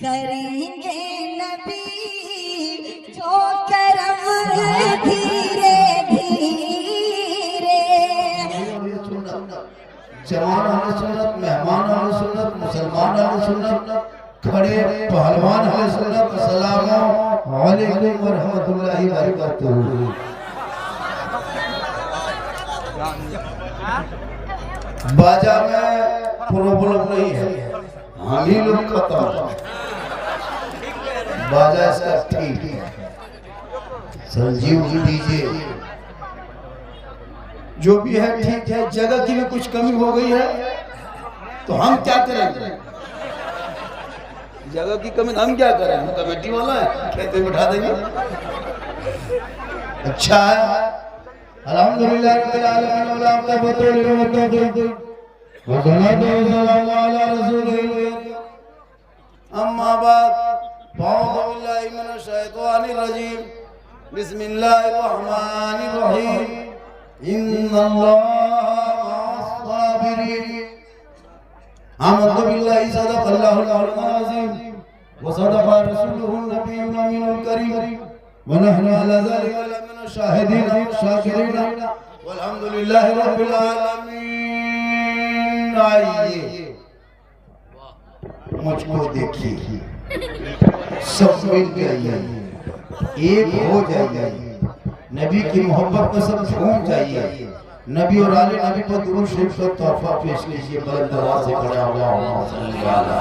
करेंगे नबी जो करम धीरे धीरे। जवान अहले सुन्नत, मेहमान अहले सुन्नत, मुसलमान अहले सुन्नत, खड़े पहलवान अहले सुन्नत, अस्सलामु अलैकुम व रहमतुल्लाहि व बरकातहू। बाजा में प्रॉब्लम नहीं है, हम ही लोग खत्म। बाजा इसका ठीक है, संजीव जी डीजे जो भी है ठीक है। जगह की में कुछ कमी हो गई है तो हम क्या करेंगे? जगह की कमी हम क्या करें? हम कमेटी वाला है, खेत में बिठा देंगे। अच्छा है, अल्हम्दुलिल्लाह रब्बिल आलमीन व ला तबतु लिल वसलातु वस्सलामु अला रसूलिल। अम्मा बाद अऊज़ु बिल्लाहि मिनश शैतानिर रजीम। बिस्मिल्लाहिर रहमानिर रहीम। इन्नल्लाहा मअस साबिरीन। आमन्तु बिल्लाहि सदक़ल्लाहुल अज़ीम व सदक़ रसूलुहुन नबियुल अमीनुल करीम व नहनु अला ज़ालिका लमिनश शाहिदीन व शाकिरीन वल्हम्दुलिल्लाहि रब्बिल आलमीन। आइए मुझको देखिए, सब मिल जाइए, एक हो जाइए, नबी की मोहब्बत में सब झूम जाइए, नबी और आले नबी को दुरूद शरीफ का तोहफा पेश कीजिए। बुलंद आवाज से खड़ा अल्लाहुम्मा सल्ली अला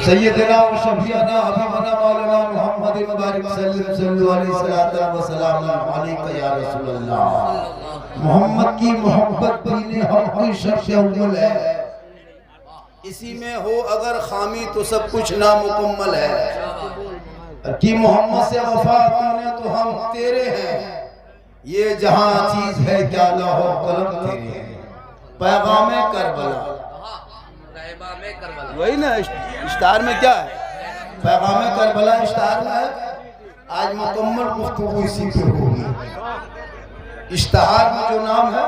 सय्यदना व शफीअना हबीबना मौलाना मुहम्मद मुबारक सल्लल्लाहु अलैहि व सल्लम अलैका या रसूल अल्लाह। मोहम्मद की मोहब्बत दीन हक की सबसे अव्वल है, इसी में हो अगर खामी तो सब कुछ नामुकम्मल है। कि मोहम्मद से वफा तूने तो हम तेरे हैं, ये जहां चीज है क्या लाहो कलम तेरे हैं। पैगामे करबला, वही ना इश्तार में क्या है? पैगामे करबला इश्तार में है। आज मुकम्मल गुफ्तगू इसी पे होगी। इश्तार में जो नाम है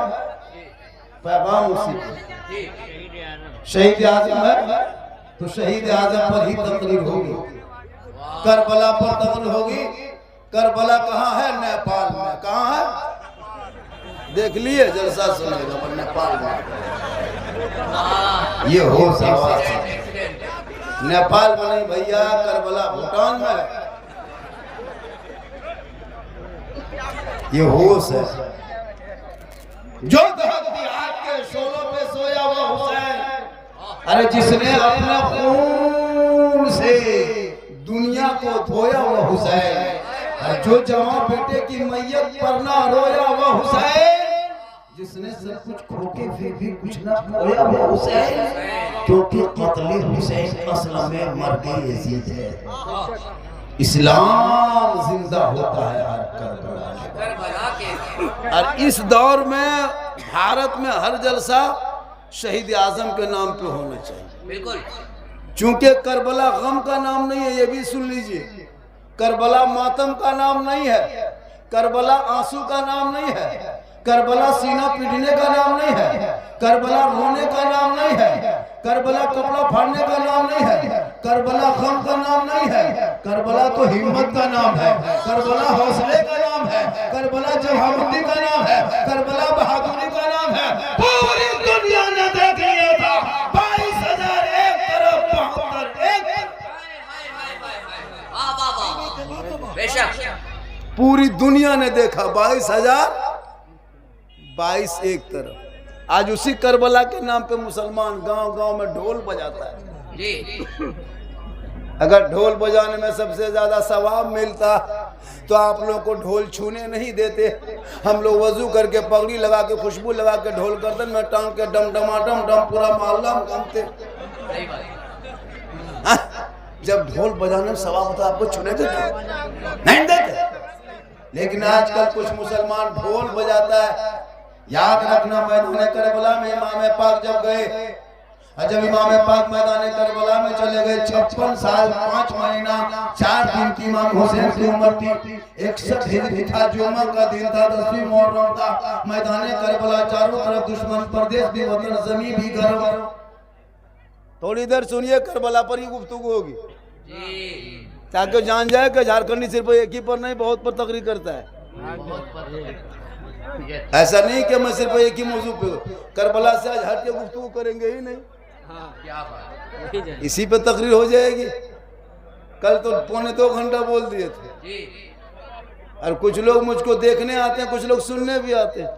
पैगाम उसी पे। शहीद आजम है तो शहीद आजम पर ही तकरीर होगी, करबला पर तकरीर होगी। करबला कहाँ है? नेपाल में। कहाँ है? देख लिए, जलसा सुनेगा पर नेपाल में। ये हो सवाल नेपाल में नहीं भैया, करबला भूटान में। ये होश है जो देहात के शोलों पे सोया हुआ हुसैन। अरे जिसने अपना खून से दुनिया को धोया हुआ हुसैन, जो जवां बेटे की मैयत पर ना रोया हुआ हुसैन, जिसने सब कुछ खो के फिर भी कुछ ना खोया हुआ हुसैन, क्योंकि कत्ल हुसैन असल में मर्द यजीद है। इस्लाम जिंदा होता है हर करबला के। और इस दौर में भारत में हर जलसा शहीद आजम के नाम पे होना चाहिए। बिल्कुल, चूंकि करबला गम का नाम नहीं है, ये भी सुन लीजिए। करबला मातम का नाम नहीं है, करबला आंसू का नाम नहीं है, करबला सीना पीटने का नाम नहीं है, करबला रोने का नाम नहीं है, करबला कपड़ा फाड़ने का नाम नहीं है, करबला गम का नाम नहीं है। करबला तो हिम्मत का नाम है, करबला हौसले का नाम है, करबला जवाबंदी का नाम है, करबला बहादुरी का नाम है। पूरी दुनिया ने देख लिया था 22,000 एक तरफ 72 एक। बेशक पूरी दुनिया ने देखा 22,000 22 एक तरफ। आज उसी करबला के नाम पे मुसलमान गांव गांव में ढोल बजाता है जी। अगर ढोल बजाने में सबसे ज्यादा सवाब मिलता तो आप लोगों को ढोल छूने नहीं देते। हम लोग वजू करके पगड़ी लगा के खुशबू लगा के ढोल गर्दन में टांग के डम डमाडम डम पूरा मोहल्ला में घूमते। जब ढोल बजाने में सवाब होता आपको छूने देते नहीं देते। लेकिन आजकल कुछ मुसलमान ढोल बजाता है। याद रखना, मैदान करबला में इमाम पाक जब गए, जब इमाम पाक मैदान करबला में चले गए, 56 साल 5 महीना 4 दिन की इमाम हुसैन की उम्र थी। 61 हिजरी था, जुम्मा का दिन था, 10वीं मुहर्रम था। मैदान करबला चारों तरफ दुश्मन, प्रदेश भी वतन, जमीन भी गर्म। थोड़ी देर सुनिए, करबला पर ही गुफ्तगू होगी। ताकि जान जाए कि झारखंडी सिर्फ एक ही पर नहीं बहुत पर तकरीर करता है। ऐसा नहीं कि मैं सिर्फ एक ही मौजू पे करबला से आज हट के गुफ्तगू करेंगे ही नहीं, इसी पे तकरीर हो जाएगी। कल तो 2.25 घंटा बोल दिए थे। और कुछ लोग मुझको देखने आते हैं, कुछ लोग सुनने भी आते हैं।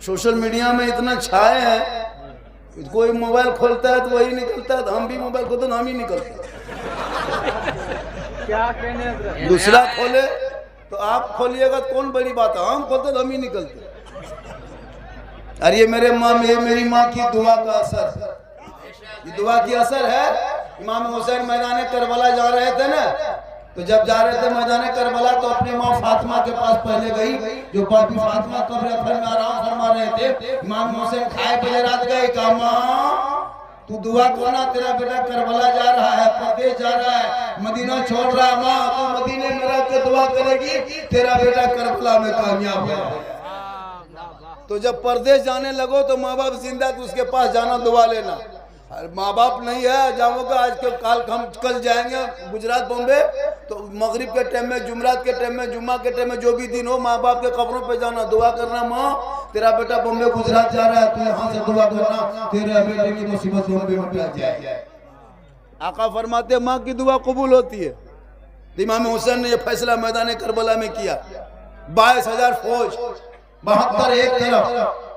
सोशल मीडिया में इतना छाए हैं, कोई मोबाइल खोलता है तो वही निकलता है, तो हम भी मोबाइल खोलते तो हम ही निकलते हैं। क्या कहने दूसरा खोले तो आप खोलिएगा तो कौन बड़ी बात है, हम खोलते तो हम ही निकलते। अरे ये मेरी माँ की दुआ का असर, ये दुआ की असर है। इमाम हुसैन मैदान करबला जा रहे थे ना, तो जब जा रहे थे मैदान करबला तो अपनी माँ फातिमा के पास पहले गई, जो पापी फातिमा कब्र में आराम फरमा रहे थे। इमाम हुसैन खाए पिए रात गए, कहा माँ तू दुआ करना, तेरा बेटा करबला जा रहा है, परदेश जा रहा है, मदीना छोड़ रहा है, माँ तू मदीने में रह के दुआ करेगी, तेरा बेटा करबला में कामयाब हो। तो जब परदेश जाने लगो तो माँ बाप जिंदा तो उसके पास जाना, दुआ लेना। माँ बाप नहीं है, जाओगे आज के काल हम कल जाएंगे गुजरात बॉम्बे, तो मगरिब के टाइम में, जुमरात के टाइम में, जुम्मा के टाइम में, जो भी दिन हो माँ बाप के कब्रों पे जाना, दुआ करना, माँ तेरा बेटा बॉम्बे गुजरात जा रहा है, तू यहाँ से दुआ करना, तेरे बेटे की मुसीबत बॉम्बे में टल जाए। आका फरमाते माँ की दुआ कबूल होती है। इमाम हुसैन ने यह फैसला मैदान करबला में किया। 22,000 फौज, 72 एक तरफ,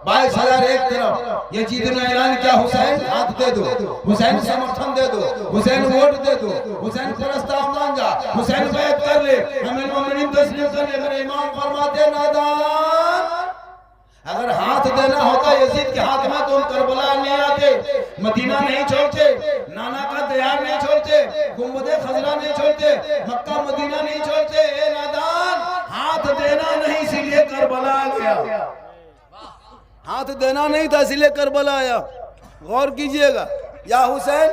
22,000 एक तरफ। यजीद ने ऐलान किया, हुसैन हाथ दे दो, हुसैन समर्थन दे दो, हुसैन वोट दे दो, हुसैन प्रस्ताव मान जा, हुसैन बैत कर ले, हमें मोमिनीन तस्लीम कर ले। मेरे इमाम फरमाते नादान, अगर हाथ देना होता यजीद के हाथ में तो हम करबला नहीं आते, मदीना नहीं छोड़ते, नाना का दयार नहीं छोड़ते, गुंबदे खजरा नहीं छोड़ते, मक्का मदीना नहीं छोड़ते। ए नादान, हाथ देना नहीं इसीलिए करबला आ गया, हाथ देना नहीं था इसलिए करबला आया। गौर कीजिएगा, या हुसैन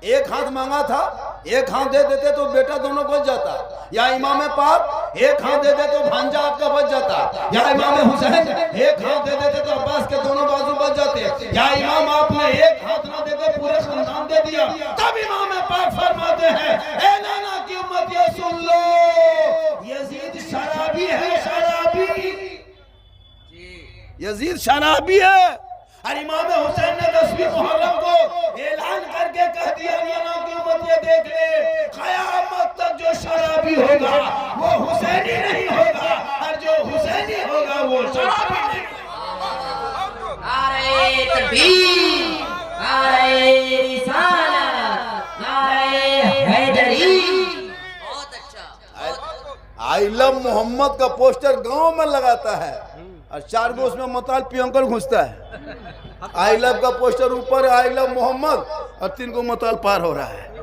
एक हाथ मांगा था, एक हाथ दे देते तो बेटा दोनों बच जाता, या इमाम पाक एक हाथ दे देते तो भांजा आपका बच जाता, या इमाम हुसैन एक हाथ दे देते तो अब्बास के दोनों बाजू बच जाते, या इमाम आपने एक हाथ ना देते पूरे खानदान दे दिया। तब इमाम पाक फरमाते हैं, ए नाना की उम्मत ये सुन लो, यजीद शराबी है, शराबी, यजीद शराबी है। और इमाम हुसैन ने 10वीं मुहर्रम को ऐलान करके कह दिया, नाना की उम्मत ये देख ले, क़यामत तक जो शराबी होगा वो हुसैनी नहीं होगा, और जो हुसैनी होगा वो शराबी नहीं होगा। नारे तकबीर, नारे रिसालत, नारे हैदरी। बहुत अच्छा। आई लव मोहम्मद का पोस्टर गांव में लगाता है और 4 गो उसमें मताल पियंकर घुसता है। आई लव का पोस्टर ऊपर, आई लव मोहम्मद, और 3 गो मताल पार हो रहा है।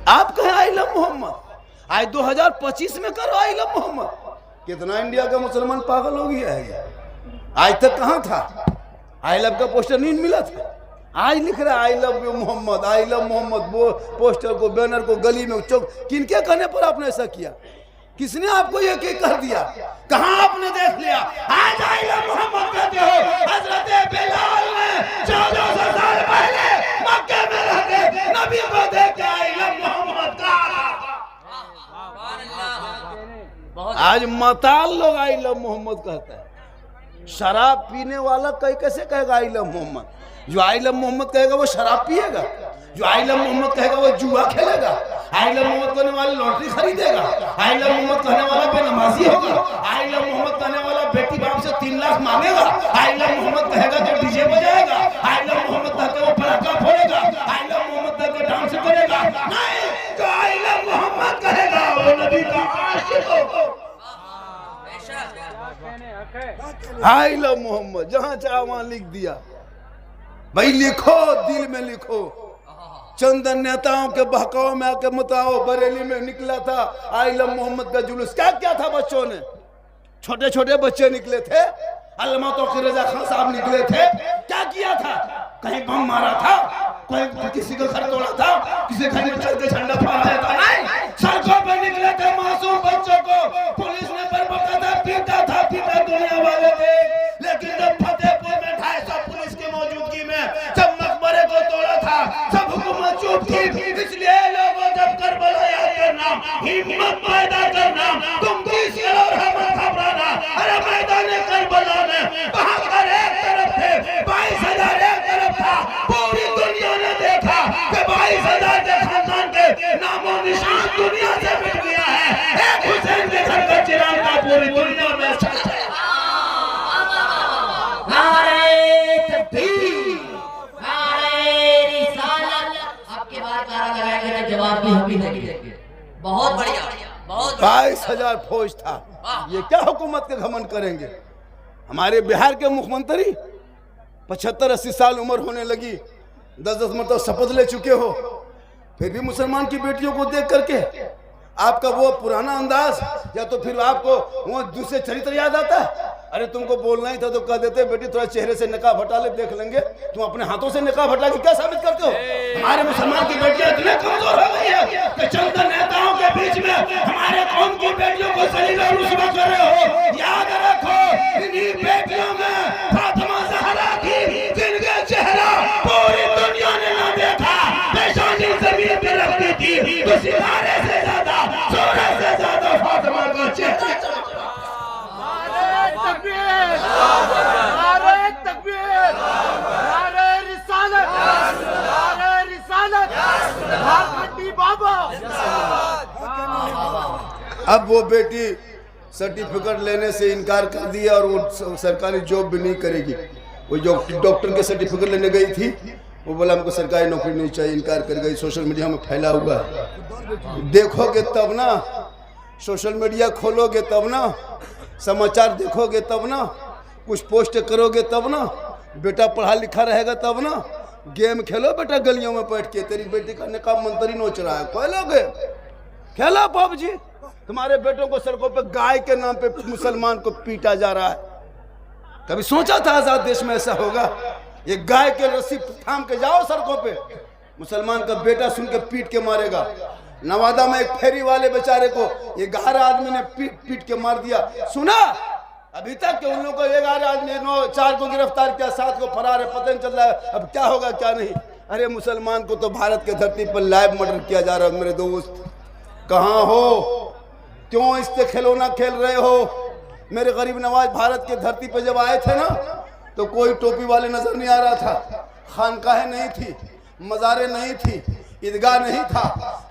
आप कहें आई लव मोहम्मद, आज 2025 में करो आई लव मोहम्मद। कितना इंडिया का मुसलमान पागल हो गया है। आज तक कहाँ था, आई लव का पोस्टर नहीं मिला था, आज लिख रहा है I love you Mohammad, I love Mohammad. वो पोस्टर को, बैनर को गली में चौक, किनके कहने पर आपने ऐसा किया? किसने आपको ये कह दिया? कहाँ आपने देख लिया? आज आई लव मोहम्मद कहते हो। हजरत बिलाल ने 1400 साल पहले मक्के में रहते नबी को देख के आई लव मोहम्मद कहा। आज मताल लोग आई लव मोहम्मद कहता है। शराब पीने वाला कैसे कहेगा आई लव मोहम्मद? जो आई लव मोहम्मद कहेगा वो शराब पिएगा, जो आई लव मोहम्मद कहेगा वो जुआ खेलेगा, आई लव मोहम्मद कहने वाला लॉटरी खरीदेगा, आई लव मोहम्मद कहने वाला बेनमाजी होगा, आई लव मोहम्मद कहने वाला बेटी बाप से 3 लाख मांगेगा, आई लव मोहम्मद कहेगा तो डीजे बजाएगा, आई लव मोहम्मद कहकर वो पटाखा फोड़ेगा, आई लव मोहम्मद कहकर डांस करेगा। नहीं, जो आई लव मोहम्मद कहेगा वो नबी का आशिक होगा। आई लव मोहम्मद जहां चाहे वहां लिख दिया। भाई लिखो, दिल में लिखो। चंदन नेताओं के बहकाव में आके बताओ, बरेली में निकला था आई लव मोहम्मद का जुलूस। क्या क्या था बच्चों ने? छोटे छोटे बच्चे निकले थे, अल्लामा तौकीर रजा खान साहब निकले थे। क्या किया था? कहीं बम मारा था, कोई किसी का घर तोड़ा था, किसी घर में चल के झंडा फहराया था? नहीं, सड़कों पर निकले थे मासूम बच्चों को पुलिस ने बरबता था, पीटा दुनिया वाले थे। लेकिन जब फतेहपुर में 250 पुलिस की मौजूदगी में जब मकबरे को तोड़ा था, सब हुकूमत चुप थी। इसलिए हिम्मत पैदा करना, तुम 20 करो और हम घबराना। अरे मैदान करबला में बहाकर एक तरफ थे, 22,000 एक तरफ था। पूरी दुनिया ने देखा कि 22,000 के खानदान के नामो निशान दुनिया से मिट गया है। एक हुसैन के घर का चिराग का पूरी दुनिया में सच है। नारे तकबीर, नारे रिसालत। आपके बात नारा लगाएंगे ना, जवाब भी हम ही देंगे। बहुत बढ़िया, बहुत 22,000 फौज था। ये क्या हुकूमत के घमंड करेंगे। हमारे बिहार के मुख्यमंत्री 75-80 साल उम्र होने लगी, 10-10 मतलब शपथ ले चुके हो, फिर भी मुसलमान की बेटियों को देख करके आपका वो पुराना अंदाज या तो फिर आपको वो दूसरे चरित्र याद आता है। अरे तुमको बोलना ही था तो कह देते बेटी थोड़ा चेहरे से निकाह हटा ले, देख लेंगे। तुम अपने हाथों से निकाह हटा के क्या साबित करते हो? हमारे मुसलमान की बेटियां इतने कमजोर हो गई है कि चंद नेताओं के बीच में हमारे कौम की बेटियों को सलील और रुस्वा कर रहे हो। याद रखो, इन्हीं बेटियों में फातिमा ज़हरा थी जिनका चेहरा पूरी दुनिया ने ना देखा। पेशानी जमीन पे रखती थी तो सितारे से ज्यादा, सूरज से ज्यादा फातिमा का चेहरा। अब वो बेटी सर्टिफिकेट लेने से इनकार कर दिया और वो सरकारी जॉब भी नहीं करेगी। वो जो डॉक्टर के सर्टिफिकेट लेने गई थी, वो बोला हमको सरकारी नौकरी नहीं चाहिए, इनकार कर गई। सोशल मीडिया में फैला हुआ है, देखोगे तब ना, सोशल मीडिया खोलोगे तब ना, समाचार देखोगे तब ना, कुछ पोस्ट करोगे तब ना, बेटा पढ़ा लिखा रहेगा तब ना। गेम खेलो बेटा गलियों में बैठ के, तेरी बेटी का निकाह मंत्री नोच रहा है, खोलोगे खेलो पबजी। तुम्हारे बेटों को सड़कों पे गाय के नाम पे मुसलमान को पीटा जा रहा है। कभी सोचा था आजाद देश में ऐसा होगा? ये गाय के रस्सी थाम के जाओ सड़कों पे, मुसलमान का बेटा सुन के पीट के मारेगा। नवादा में एक फेरी वाले बेचारे को 11 आदमी ने पीट के मार दिया। सुना अभी तक कि उन लोगों को 11 आदमी 4 को गिरफ्तार किया, 7 को फरार है, पता नहीं चल रहा है अब क्या होगा क्या नहीं। अरे मुसलमान को तो भारत के धरती पर लाइव मर्डर किया जा रहा है। मेरे दोस्त कहाँ हो? क्यों इससे खिलौना खेल रहे हो? मेरे गरीब नवाज भारत के धरती पर जब आए थे ना, तो कोई टोपी वाले नजर नहीं आ रहा था, खानकाहें नहीं थी, मज़ारें नहीं थी, ईदगाह नहीं था,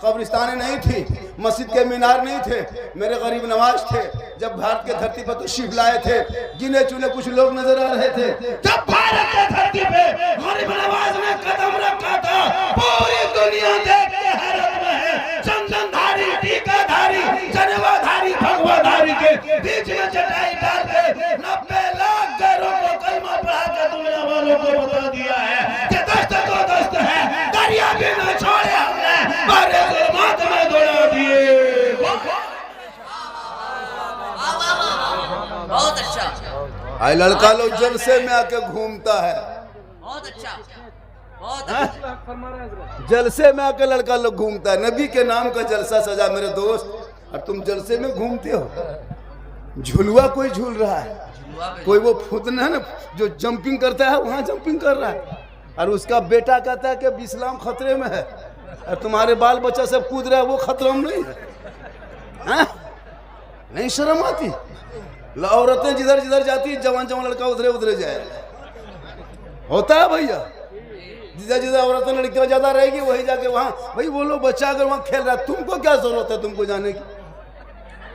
कब्रिस्तानें नहीं थी, मस्जिद के मीनार नहीं थे। मेरे गरीब नवाज थे जब भारत के धरती पर तशरीफ लाए थे, गिने चुने कुछ लोग नजर आ रहे थे। जब भारत के धरती पे गरीब नवाज ने कदम रखा था, पूरी दुनिया देख के हैरत में है। चंदनधारी, टीकाधारी, जनेवाधारी, भगवाधारी के बीच में चटाई डाल के 90 लाख घरों को कलमा पढ़ा के दुनिया वालों को बता दिया है कि दस्त तो दस्त है, दरिया भी न छोड़े हमने, बारे जुल्मात में दौड़ा दिए। बहुत अच्छा। आई लड़का लोग जलसे में आके घूमता है, बहुत अच्छा, बहुत अच्छा। जलसे में आके लड़का लोग घूमता है। नबी के नाम का जलसा सजा मेरे दोस्त, और तुम जलसे में घूमते हो। झुलुआ कोई झूल रहा है, कोई वो फुदन है ना जो जंपिंग करता है, वहां जंपिंग कर रहा है, और उसका बेटा कहता है कि इस्लाम खतरे में है, और तुम्हारे बाल बच्चा सब कूद रहा है, वो खतरे में नहीं है। नहीं शर्म आती? औरतें जिधर जिधर जाती है, जवान जवान लड़का उधरे उधरे जाए। होता है भैया, जिधर जिधर औरतें लड़कियां ज्यादा रहेगी वही जाके वहां, भाई वो लोग बच्चा अगर वहां खेल रहा है, तुमको क्या जरूरत है तुमको जाने की?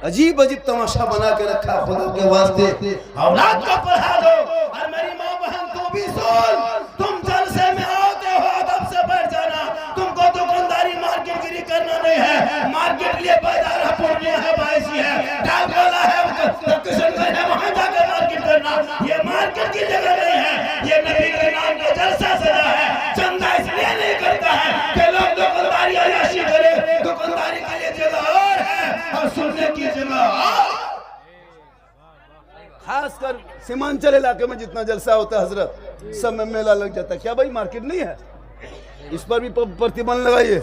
अजीब अजीब तमाशा बना के रखा खुदा के वास्ते। औलाद को पढ़ा दो। और मेरी माँ बहन तू भी सुन, तुम जलसे में आते हो अदब से बैठ जाना। तुमको दुकानदारी मार्केटगिरी करना नहीं है। मार्केट लिए बाजार है, पूर्णिया है, बायसी है, डालकोला है, किशनगंज है, वहां जाकर मार्केट करना। ये मार्केट की जगह नहीं है, ये नबी के नाम का जलसा सजा है। चंदा इसलिए नहीं करता है कि लोग दुकानदारी अयाशी करे, दुकानदारी के लिए जगह और है और सुनने की जगह और। खासकर सीमांचल इलाके में जितना जलसा होता है हजरत, सब में मेला लग जाता है। क्या भाई मार्केट नहीं है? इस पर भी प्रतिबंध लगाइए।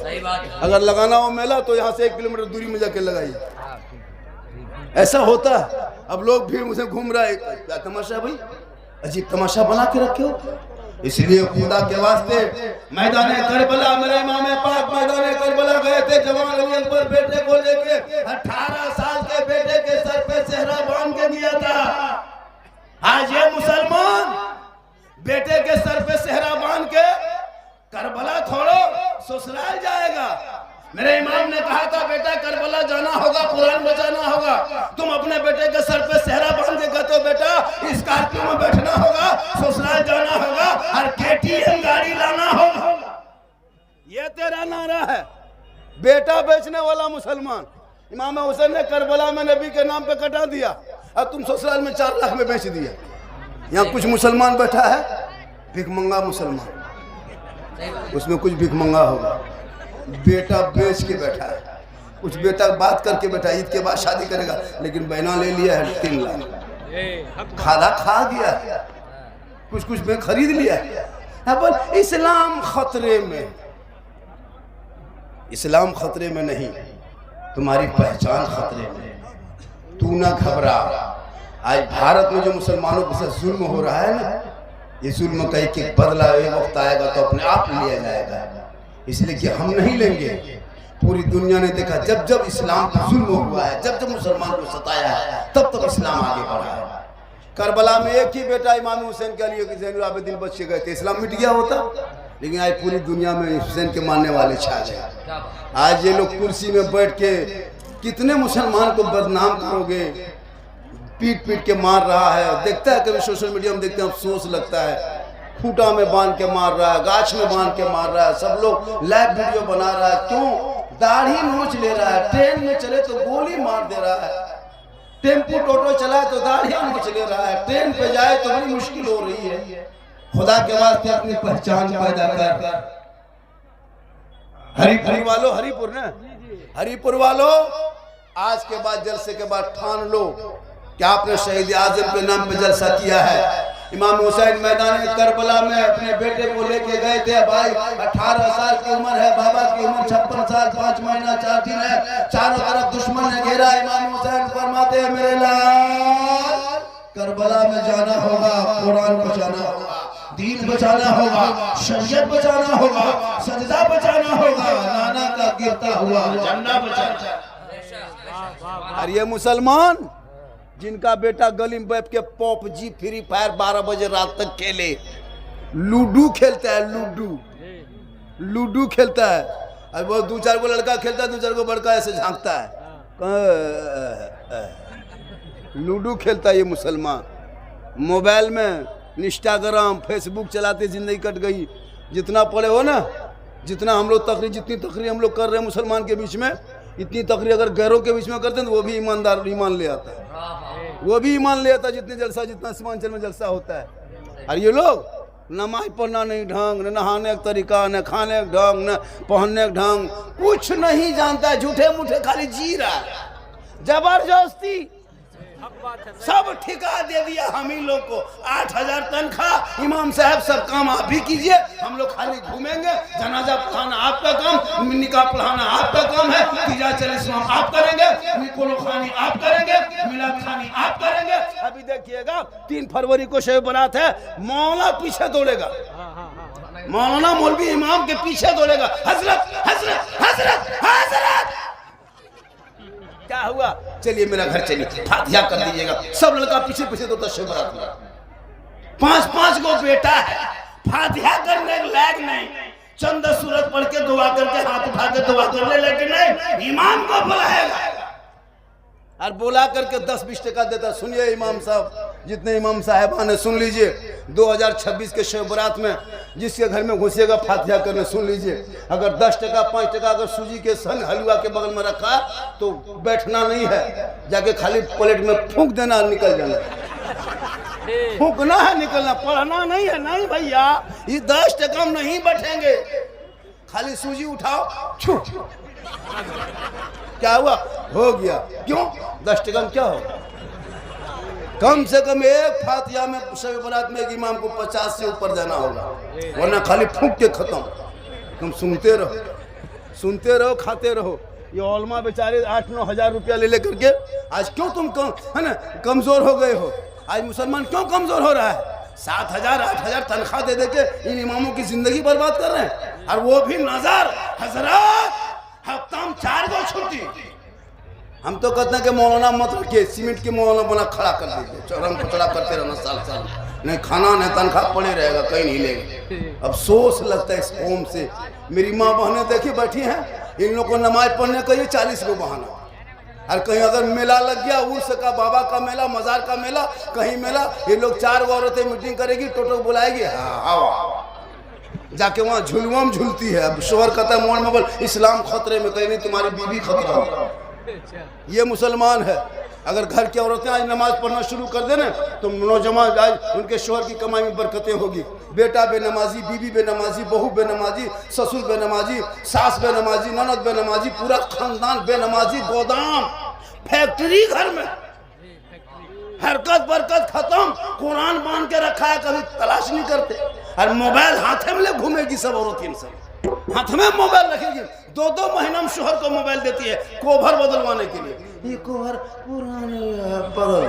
अगर लगाना हो मेला तो यहाँ से 1 किलोमीटर दूरी में जाके लगाइए। ऐसा होता है। अब लोग भीड़ मुझे घूम रहा है, क्या तमाशा भाई, अजीब तमाशा बना के रखे हो। इसलिए खुदा के वास्ते मैदान करबला, मेरे इमाम पाक मैदान करबला गए थे जवान अली अकबर बेटे को लेके 18 साल के बेटे के सर पे सेहरा बांध के दिया था। आज ये मुसलमान बेटे के सर पे सेहरा बांध के करबला छोड़ो ससुराल जाएगा। मेरे इमाम ने कहा था बेटा करबला जाना होगा, कुरान बचाना होगा। तुम अपने बेटे के सर पे सेहरा बांध के कहते हो बेटा स्कॉर्पियो में बैठना होगा, ससुराल जाना होगा और KTM गाड़ी लाना होगा। ये तेरा नारा है। बेटा बेचने वाला मुसलमान इमाम हुसैन ने करबला में नबी के नाम पे कटा दिया और तुम ससुराल में 4 लाख में बेच दिया। यहाँ कुछ मुसलमान बैठा है भिखमंगा मुसलमान, उसमें कुछ भिखमंगा होगा। बेटा बेच के बैठा है, कुछ बेटा बात करके बैठा ईद के बाद शादी करेगा, लेकिन बहना ले लिया है 3 लाख, खाना खा गया, कुछ में खरीद लिया है। पर इस्लाम खतरे में, इस्लाम खतरे में नहीं, तुम्हारी पहचान खतरे में। तू ना घबरा। आज भारत में जो मुसलमानों के साथ जुल्म हो रहा है ना, ये जुल्म का एक बदला एक वक्त आएगा तो अपने आप लिया जाएगा। इसलिए कि हम नहीं लेंगे। पूरी दुनिया ने देखा जब जब इस्लाम पर जुल्म हुआ है, जब जब मुसलमान को सताया है, तब तब इस्लाम आगे बढ़ा है। करबला में एक ही बेटा इमाम हुसैन के लिए ज़ैनुल आबिदीन बच के गए थे, इस्लाम मिट गया होता। लेकिन आज पूरी दुनिया में हुसैन के मानने वाले छा गए। आज ये लोग कुर्सी में बैठ के कितने मुसलमान को बदनाम करोगे, पीट पीट के मार रहा है। देखता है कभी सोशल मीडिया में देखते हैं, अफसोस लगता है। खूटा में बांध के मार रहा है, गाछ में बांध के मार रहा है, सब लोग लाइव वीडियो बना रहा है। क्यों? दाढ़ी नोच ले रहा है। ट्रेन में चले तो गोली मार दे रहा है, टेम्पो टोटो चलाए तो दाढ़ी नोच ले रहा है, ट्रेन पे जाए तो बड़ी मुश्किल हो रही है। खुदा के वास्ते अपनी पहचान पैदा कर। हरिपुर वालों, हरिपुर ना, हरिपुर वालों, आज के बाद जलसे के बाद ठान लो कि आपने शहीद आजम के नाम पे जलसा किया है। इमाम हुसैन मैदान करबला में अपने बेटे को लेके गए थे। भाई 18 साल की उम्र है, बाबा की उम्र 56 साल 5 महीना 4 दिन है। चारों तरफ दुश्मन ने घेरा। इमाम हुसैन फरमाते हैं मेरे लाल करबला में जाना होगा, कुरान बचाना होगा, दीन बचाना होगा, शरीयत बचाना होगा, सजदा बचाना होगा, नाना का गिरता हुआ झंडा बचाना। और ये मुसलमान जिनका बेटा गली में बैठ के PUBG फ्री फायर 12 बजे रात तक खेले, लूडो खेलता है, लूडो खेलता है। और वो 2-4 को लड़का खेलता है, 2-4 को बड़का ऐसे झांकता है, लूडो खेलता है ये मुसलमान। मोबाइल में इंस्टाग्राम फेसबुक चलाते जिंदगी कट गई। जितना पढ़े हो ना, जितना हम लोग जितनी तकरीर हम लोग कर रहे हैं मुसलमान के बीच में, इतनी तकरीर अगर गैरों के बीच में करते हैं तो वो भी ईमान ले आता है, वो भी ईमान ले आता है। जितने जलसा, जितना सीमांचल में जलसा होता है। और ये लोग नमाज पढ़ना नहीं ढंग, न नहाने का तरीका, न खाने का ढंग, न पहनने का ढंग, कुछ नहीं जानता है। झूठे मूठे खाली जी रहा है, जबरदस्ती सब ठिका दे दिया हम ही लोग को। 8000 तनख्वाह, इमाम साहब सब काम आप ही कीजिए, हम लोग खाली घूमेंगे। जनाजा पढ़ाना आपका काम, निकाह पढ़ाना आपका काम है, तीजा चलिस्लाम आप करेंगे, निकोलो खानी आप करेंगे, मिलाद खानी आप करेंगे। अभी देखिएगा 3 फरवरी को शब बरात है, मौला पीछे दौड़ेगा, मौलाना मौलवी इमाम के पीछे दौड़ेगा, हजरत हजरत हजरत हजरत। क्या हुआ? चलिए मेरा घर चलिए, फातिहा कर दीजिएगा। सब लड़का पीछे पीछे तो शब बरात में 5-5 को बेटा है, फातिहा करने लायक नहीं। चंद सूरत पढ़ के दुआ करके हाथ उठा के दुआ कर ले, लेकिन नहीं, इमाम को बुलाएगा और बुला करके 10-20 टका देता। सुनिए इमाम साहब, जितने इमाम साहबान है सुन लीजिए, 2026 के शब बरात में जिसके घर में घुसेगा फातिहा करने, सुन लीजिए, अगर 10 टका 5 टका अगर सूजी के सन हलवा के बगल में रखा तो बैठना नहीं है, जाके खाली प्लेट में फूंक देना, निकल जाना। फूंकना है, निकलना, पढ़ना नहीं है। नहीं भैया, ये 10 टका हम नहीं बैठेंगे, खाली सूजी उठाओ, छू। क्या हुआ? हो गया। क्यों? 10 टका में क्या होगा? कम से कम एक फातिहा में शब बरात में एक इमाम को 50 से ऊपर देना होगा, वरना खाली फूंक के खत्म। तुम सुनते रहो, खाते रहो। ये ओलमा बेचारे 8-9 हज़ार रुपया ले करके आज क्यों तुम है ना कमजोर हो गए हो? आज मुसलमान क्यों कमजोर हो रहा है? 7,000-8,000 तनख्वाह दे के इन इमामों की जिंदगी बर्बाद कर रहे हैं, और वो भी नजर हजरत हफ्ता छुट्टी। हम तो कहते हैं कि मौलाना मत रखिए, सीमेंट के मौलाना बना खड़ा कर दीजिए, चौरम पचड़ा करते रहना साल साल, नहीं खाना नहीं तनख्वाह पड़े रहेगा, कहीं नहीं लेगा। अफसोस लगता है इस कौम से। मेरी माँ बहनें देखी बैठी हैं, इन लोग को नमाज पढ़ने का ये 40 को बहाना। और कहीं अगर मेला लग गया, उर्स का, बाबा का मेला, मजार का मेला, कहीं मेला, ये लोग 4 औरतें मीटिंग करेगी, टोटो बुलाएगी, हाँ आओ, जाके वहाँ झुलवा में झूलती है। अब शोहर कहता है मोड़ में बोल इस्लाम खतरे में, कहीं नहीं तुम्हारी बीवी खतरा हो। ये मुसलमान है। अगर घर की औरतें आज नमाज पढ़ना शुरू कर देना तो नौजवान आज उनके शोहर की कमाई में बरकतें होगी। बेटा बेनमाजी, बीवी बेनमाजी, बहू बेनमाजी, ससुर बेनमाजी, सास बेनमाजी, ननद बेनमाजी, पूरा खानदान बेनमाजी, गोदाम फैक्ट्री घर में हरकत बरकत खत्म। कुरान बांध के रखा है, कभी तलाश नहीं करते। और मोबाइल हाथ में ले घूमेगी सब औरतें, सब हाथ में मोबाइल रखेगी। 2-2 महीना में शोहर को मोबाइल देती है कोभर बदलवाने के लिए। ये कोभर पुराने बदल,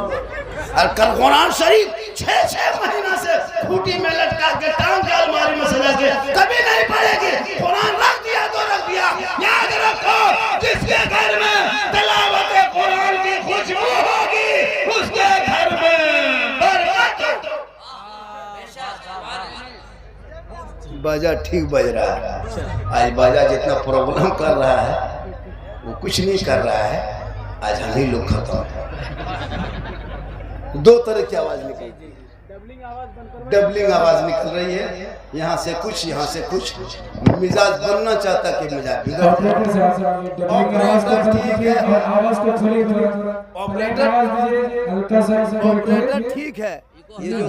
और कल कुरान शरीफ 6-6 महीना से खूटी में लटका के टांग के अलमारी में सजा के कभी नहीं पढ़ेगी। कुरान रख दिया तो रख दिया। याद रखो, जिसके घर में तिलावत कुरान की खुशबू होगी उसके घर में बरकत। बाजा ठीक बज रहा है। आज बाजा जितना प्रॉब्लम कर रहा है वो कुछ नहीं कर रहा है। आज हम ही लोग खत्म है। 2 तरह की आवाज निकलती है, डबलिंग आवाज निकल रही है, यहाँ से कुछ, यहाँ से कुछ। मिजाज बनना चाहता कि मिजाज बिगड़। ऑपरेटर ठीक है, ऑपरेटर ठीक है, ये जो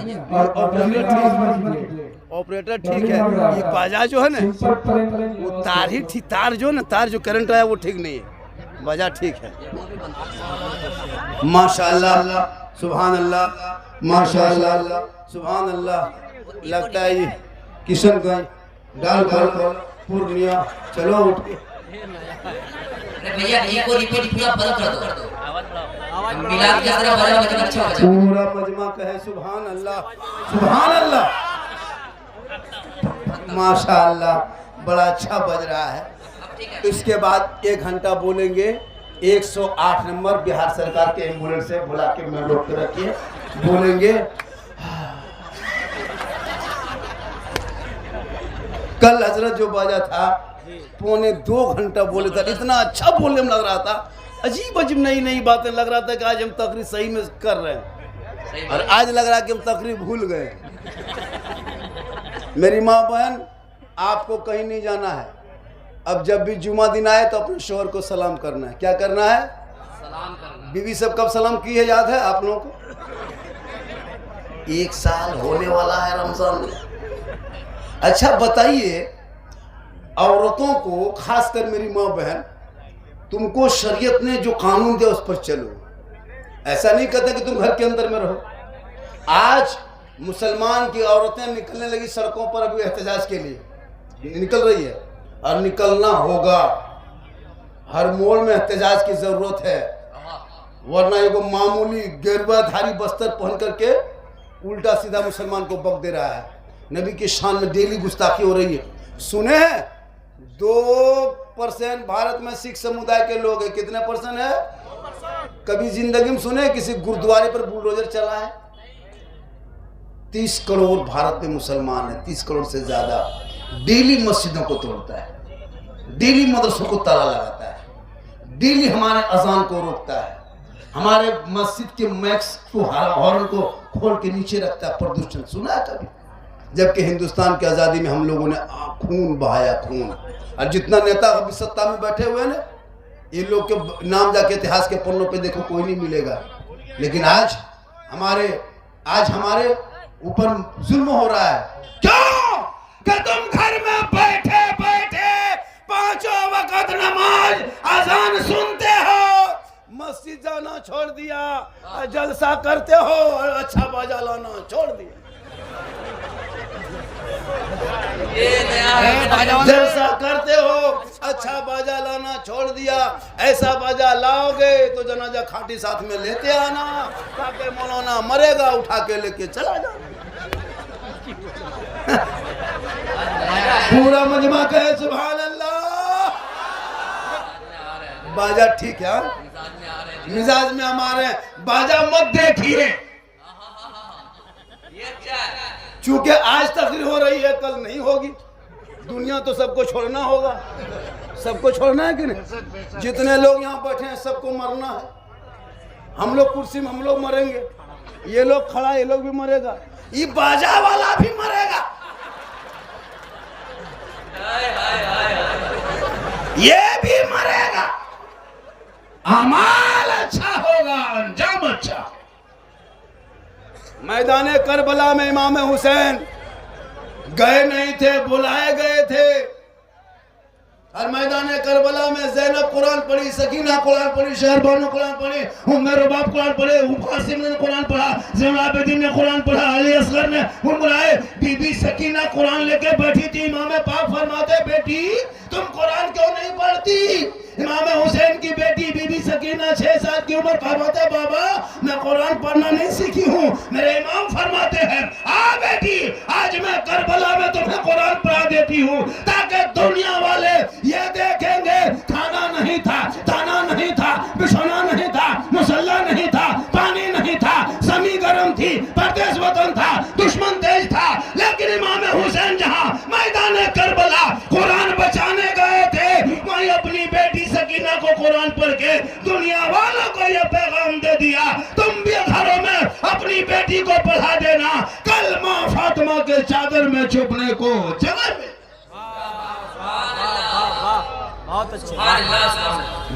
ऑपरेटर ठीक है। ये बाजा जो है ना, वो तार ही ठीक, तार जो ना, तार जो करंट आया वो ठीक नहीं है। बाजा ठीक है। माशाअल्लाह, सुभान अल्लाह, माशाअल्लाह, सुभान अल्लाह। लगता है ये किशनगंज, डालघर, पूर्णिया, चलो उठ के भैया एक और रिपीट पूरा बंद कर दो। मिलाद के अंदर बजा लेकिन अच्छा हो जाए। पूरा मजमा कहे सुभान अल्लाह, सुभान अल्लाह, माशाअल्लाह, बड़ा अच्छा बज रहा है। इसके बाद 1 घंटा बोलेंगे 108 नंबर बिहार सरकार के एम्बुलेंस से बुला के मैं रोक के रखिए, बोलेंगे। कल हजरत जो बाजा था 1.25 घंटा बोले था, इतना अच्छा बोलने में लग रहा था, अजीब अजीब नई नई बातें लग रहा था कि आज हम तकरीर सही में कर रहे हैं, और आज लग रहा है कि हम तकरीर भूल गए। मेरी माँ बहन, आपको कहीं नहीं जाना है। अब जब भी जुमा दिन आए तो अपने शोहर को सलाम करना है। क्या करना है? सलाम करना। बीवी सब कब सलाम की है याद है आप लोगों को? 1 साल होने वाला है रमजान में। अच्छा बताइए, औरतों को, खासकर मेरी माँ बहन, तुमको शरीयत ने जो कानून दिया उस पर चलो। ऐसा नहीं कहते कि तुम घर के अंदर में रहो। आज मुसलमान की औरतें निकलने लगी सड़कों पर, अभी एहतजाज के लिए निकल रही है, और निकलना होगा। हर मोड़ में एहतजाज की जरूरत है, वरना एगो मामूली गेरुआधारी बस्तर पहन करके उल्टा सीधा मुसलमान को बक दे रहा है। नबी की शान में डेली गुस्ताखी हो रही है। सुने हैं 2% भारत में सिख समुदाय के लोग हैं। कितने % है? कभी जिंदगी में सुने किसी गुरुद्वारे पर बुलडोजर चला है? 30 करोड़ भारत में मुसलमान है, 30 करोड़ से ज्यादा। डेली मस्जिदों को तोड़ता है, डेली मदरसों को ताला लगाता है, डेली हमारे अजान को रोकता है, हमारे मस्जिद के मैक्स को, हॉर्न को खोल के नीचे रखता है। प्रदूषण सुना है कभी? जबकि हिंदुस्तान की आज़ादी में हम लोगों ने खून बहाया, खून। और जितना नेता अभी सत्ता में बैठे हुए हैं ना, ये लोग के नाम जाके इतिहास के पन्नों पे देखो, कोई नहीं मिलेगा। लेकिन आज हमारे ऊपर जुल्म हो रहा है। क्यों? कि तुम घर में बैठे बैठे 5 वक्त नमाज अजान सुनते हो, मस्जिद जाना छोड़ दिया, जलसा करते हो और अच्छा बाजा लाना छोड़ दिया। जलसा करते हो, अच्छा बाजा लाना छोड़ दिया। ऐसा बाजा लाओगे तो जनाजा खाटी साथ में लेते आना, ताकि मौलाना मरेगा उठा के लेके चला जा। पूरा मजमा कहे सुभान अल्लाह। बाजा ठीक है, मिजाज में हमारे बाजा मत देखिए, चूंकि आज तकरीर हो रही है, कल नहीं होगी। दुनिया तो सबको छोड़ना होगा, सबको छोड़ना है कि नहीं? जितने लोग यहाँ बैठे हैं सबको मरना है। हम लोग कुर्सी में हम लोग मरेंगे, ये लोग खड़ा, ये लोग भी मरेगा, ये बाजा वाला भी मरेगा, ये भी मरेगा। अमाल अच्छा होगा, अंजाम अच्छा। मैदान करबला में इमाम हुसैन गए नहीं थे, बुलाए गए थे। और मैदान करबला में ज़ैनब कुरान पढ़ी, सकीना कुरान पढ़ी, शहरबानो कुरान पढ़ी, उम्मे रुबाब कुरान पढ़े, कासिम ने कुरान पढ़ा, ज़ैनुल आबिदीन ने कुरान पढ़ा, अली असगर ने मुनमुनाए। बीबी सकीना कुरान लेके बैठी थी। इमाम पाक फरमाते, बेटी तुम कुरान क्यों नहीं पढ़ती? इमाम हुसैन की बेटी बीबी सकीना 6 साल की उम्र फरमाते, बाबा मैं कुरान पढ़ना नहीं सीखी हूँ। मेरे इमाम फरमाते हैं, आ बेटी आज मैं करबला में तुम्हें कुरान पढ़ा देती हूँ, ताकि दुनिया वाले ये देखेंगे खाना नहीं था, दाना नहीं था, बिछौना नहीं था, मुसल्ला नहीं था, पानी नहीं था, जमी गर्म थी, परदेश वतन था, दुश्मन तेज था, लेकिन इमाम हुसैन जहाँ मैदान करबला कुरान बचाने गए थे, वहीं अपनी बेटी सकीना को कुरान पढ़ के दुनिया वालों को यह पैगाम दे दिया, तुम भी घरों में अपनी बेटी को पढ़ा देना, कल माँ फातिमा के चादर में छुपने को जगह मिले। बहुत अच्छे।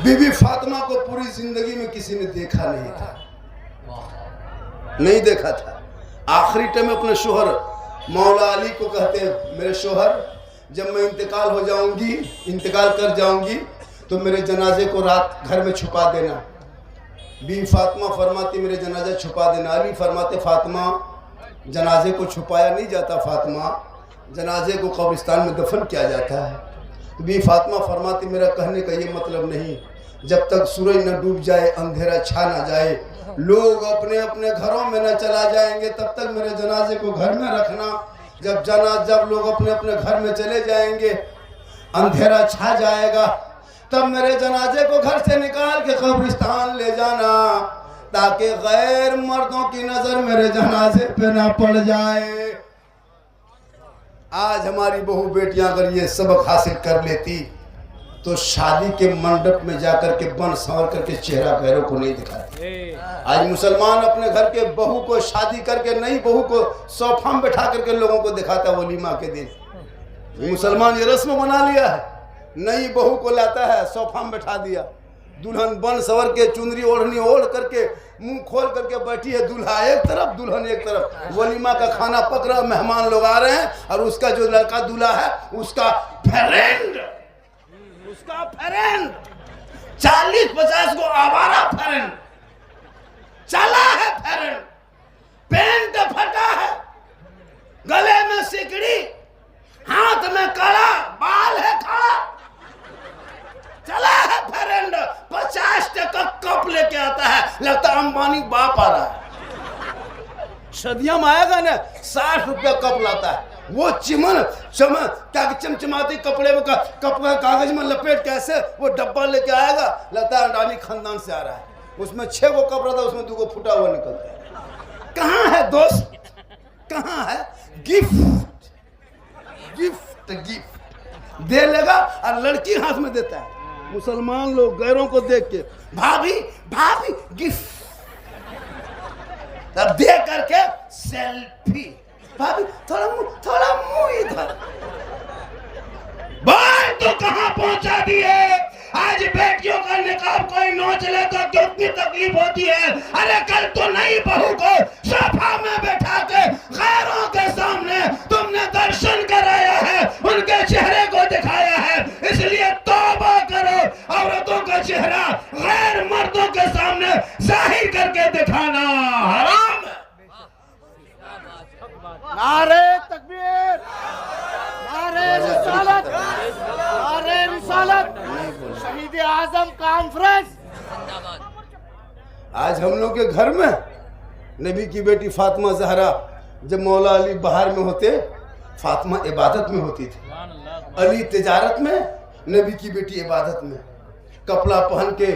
बीबी फातिमा को पूरी जिंदगी में किसी ने देखा नहीं था, नहीं देखा था। आखिरी टाइम अपने शोहर मौला अली को कहते, मेरे शोहर जब मैं इंतकाल हो जाऊंगी, इंतकाल कर जाऊंगी, तो मेरे जनाजे को रात घर में छुपा देना। बीवी फातिमा फरमाती, मेरे जनाजा छुपा देना। अली फरमाते, फातिमा जनाजे को छुपाया नहीं जाता, फातिमा जनाजे को कब्रिस्तान में दफन किया जाता है। बीवी फातिमा फरमाती, मेरा कहने का ये मतलब नहीं, जब तक सूरज न डूब जाए, अंधेरा छा ना जाए, लोग अपने अपने घरों में न चला जाएंगे, तब तक मेरे जनाजे को घर में रखना। जब लोग अपने अपने घर में चले जाएंगे, अंधेरा छा जाएगा, तब मेरे जनाजे को घर से निकाल के कब्रिस्तान ले जाना, ताकि गैर मर्दों की नजर मेरे जनाजे पे ना पड़ जाए। आज हमारी बहू बेटियां अगर ये सबक हासिल कर लेती, तो शादी के मंडप में जाकर के बन संवर करके चेहरा गैरों को नहीं दिखाते। आज मुसलमान अपने घर के बहू को शादी करके, नई बहू को सोफा में बैठा करके लोगों को दिखाता है वलीमा के दिन। मुसलमान ये रस्म बना लिया है, नई बहू को लाता है, सोफा में बैठा दिया, दुल्हन बन सवर के चुनरी ओढ़नी ओढ़ करके मुंह खोल करके बैठी है, दूल्हा एक तरफ दुल्हन एक तरफ, वलीमा का खाना पक रहा, मेहमान लोग आ रहे हैं, और उसका जो लड़का दूल्हा है उसका फ्रेंड 40-50 को आवारा फ्रेंड चला है, फ्रेंड पेंट फटा है, गले में सिकड़ी, हाथ में कड़ा, बाल है खड़ा, चला है फ्रेंड, 50 टका कप लेके आता है, लगता अंबानी बाप आ रहा है। सदियों में आएगा ना, 60 रुपया कप लाता है, वो चमचमाती कपड़े में कागज में लपेट कैसे वो डब्बा लेके आएगा, लगता है अडानी खानदान से आ रहा है। उसमें 6 गो कप रहता है, उसमें 2 गो फूटा हुआ निकलता है। कहाँ है दोस्त, कहाँ है गिफ्ट? गिफ्ट दे लेगा और लड़की हाथ में देता है। मुसलमान लोग गैरों को देख के, भाभी भाभी गिफ्ट, तब दे करके सेल्फी, भाभी थोड़ा मुंह इधर। भाई तो कहाँ पहुंचा दिए? आज बेटियों का निकाब कोई नोच ले तो कितनी तकलीफ होती है। अरे कल तो नई बहू को सोफा में बैठा के गैरों के सामने तुमने दर्शन कराया है, उनके चेहरे को दिखाया है, इसलिए तौबा करो। औरतों का चेहरा गैर मर्दों के सामने जाहिर करके दिखाना हराम है। नारे तकबीर, नारे रिसालत, नारे रिसालत, शहीद आजम कॉन्फ्रेंस। आज हम लोग के घर में नबी की बेटी फातिमा ज़हरा, जब मौला अली बाहर में होते, फातिमा इबादत में होती थी, अली तिजारत में, नबी की बेटी इबादत में। कपड़ा पहन के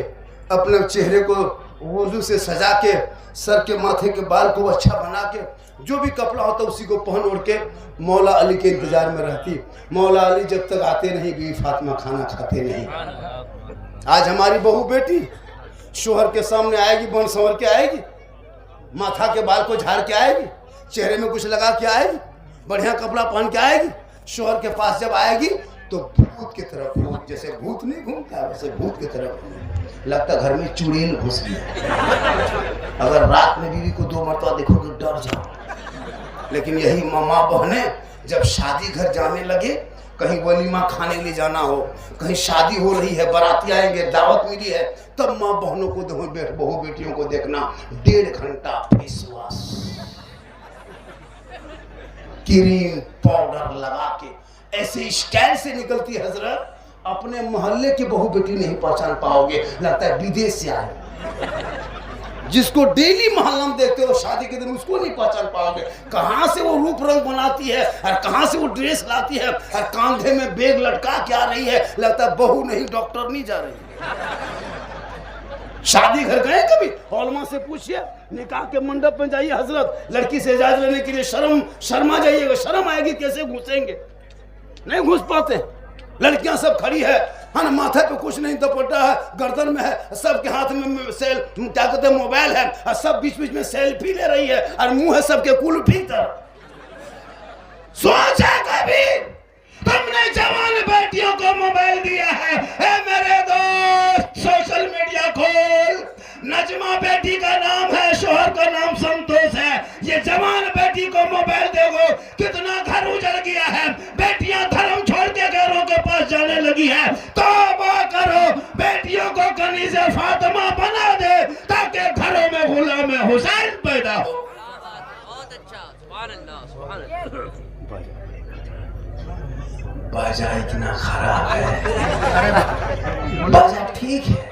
अपने चेहरे को वुज़ू से सजा के सर के माथे के बाल को अच्छा बना के जो भी कपड़ा होता उसी को पहन ओढ़ के मौला अली के इंतजार में रहती। मौला अली जब तक आते नहीं बीवी फातिमा खाना खाते नहीं। आज हमारी बहू बेटी शोहर के सामने आएगी, बन संवर के आएगी, माथा के बाल को झाड़ के आएगी, चेहरे में कुछ लगा के आएगी, बढ़िया कपड़ा पहन के आएगी। शोहर के पास जब आएगी तो भूत की तरफ, भूत जैसे भूत नहीं घूमता वैसे भूत की तरफ लगता घर में चुड़ैल घुस गया। अगर रात में बीवी को 2 मरतबा देखोगे डर जाओ। लेकिन यही मामा बहने जब शादी घर जाने लगे, कहीं वलीमा खाने के लिए जाना हो, कहीं शादी हो रही है, बाराती आएंगे, दावत मिली है, तब माँ बहनों को बहू बेटियों को देखना 1.5 घंटा फेस वॉश, क्रीम पाउडर लगा के ऐसे स्टाइल से निकलती है हजरत, अपने मोहल्ले की बहू बेटी नहीं पहचान पाओगे, लगता है विदेश से आए। जिसको डेली मोहल्ला में देखते हो शादी के दिन उसको नहीं पहचान पाओगे। कहाँ से वो रूप रंग बनाती है और कहाँ से वो ड्रेस लाती है और कांधे में बैग लटका के आ रही है, लगता है बहू नहीं डॉक्टर नहीं जा रही। शादी घर गए कभी? हॉलमा से पूछिए, निकाह के मंडप में जाइए हजरत, लड़की से इजाजत लेने के लिए शर्मा जाइएगा, शर्म आएगी, कैसे घुसेंगे, नहीं घुस पाते। लड़कियां सब खड़ी है, हाँ, माथे पे कुछ नहीं दुपट्टा है, गर्दन में है, सबके हाथ में क्या कहते हैं मोबाइल है, और सब बीच बीच में सेल्फी ले रही है, और मुंह है सबके कुल्फी तरह। सोचा कभी तुमने जवान बेटियों को मोबाइल दिया है? मेरे दोस्त सोशल मीडिया खोल, नजमा बेटी का नाम है, शोहर का नाम संतोष है, ये जवान बेटी को मोबाइल देखो, कितना घर उजड़ गया है, बेटियां धर्म छोड़ के घरों के पास जाने लगी है। तौबा करो, बेटियों को कनीज़े फातिमा बना दे ताकि घरों में गुलाम हुसैन पैदा हो। बहुत अच्छा, सुभान अल्लाह, सुभान अल्लाह। बाजा इतना खराब है, बाजा ठीक है,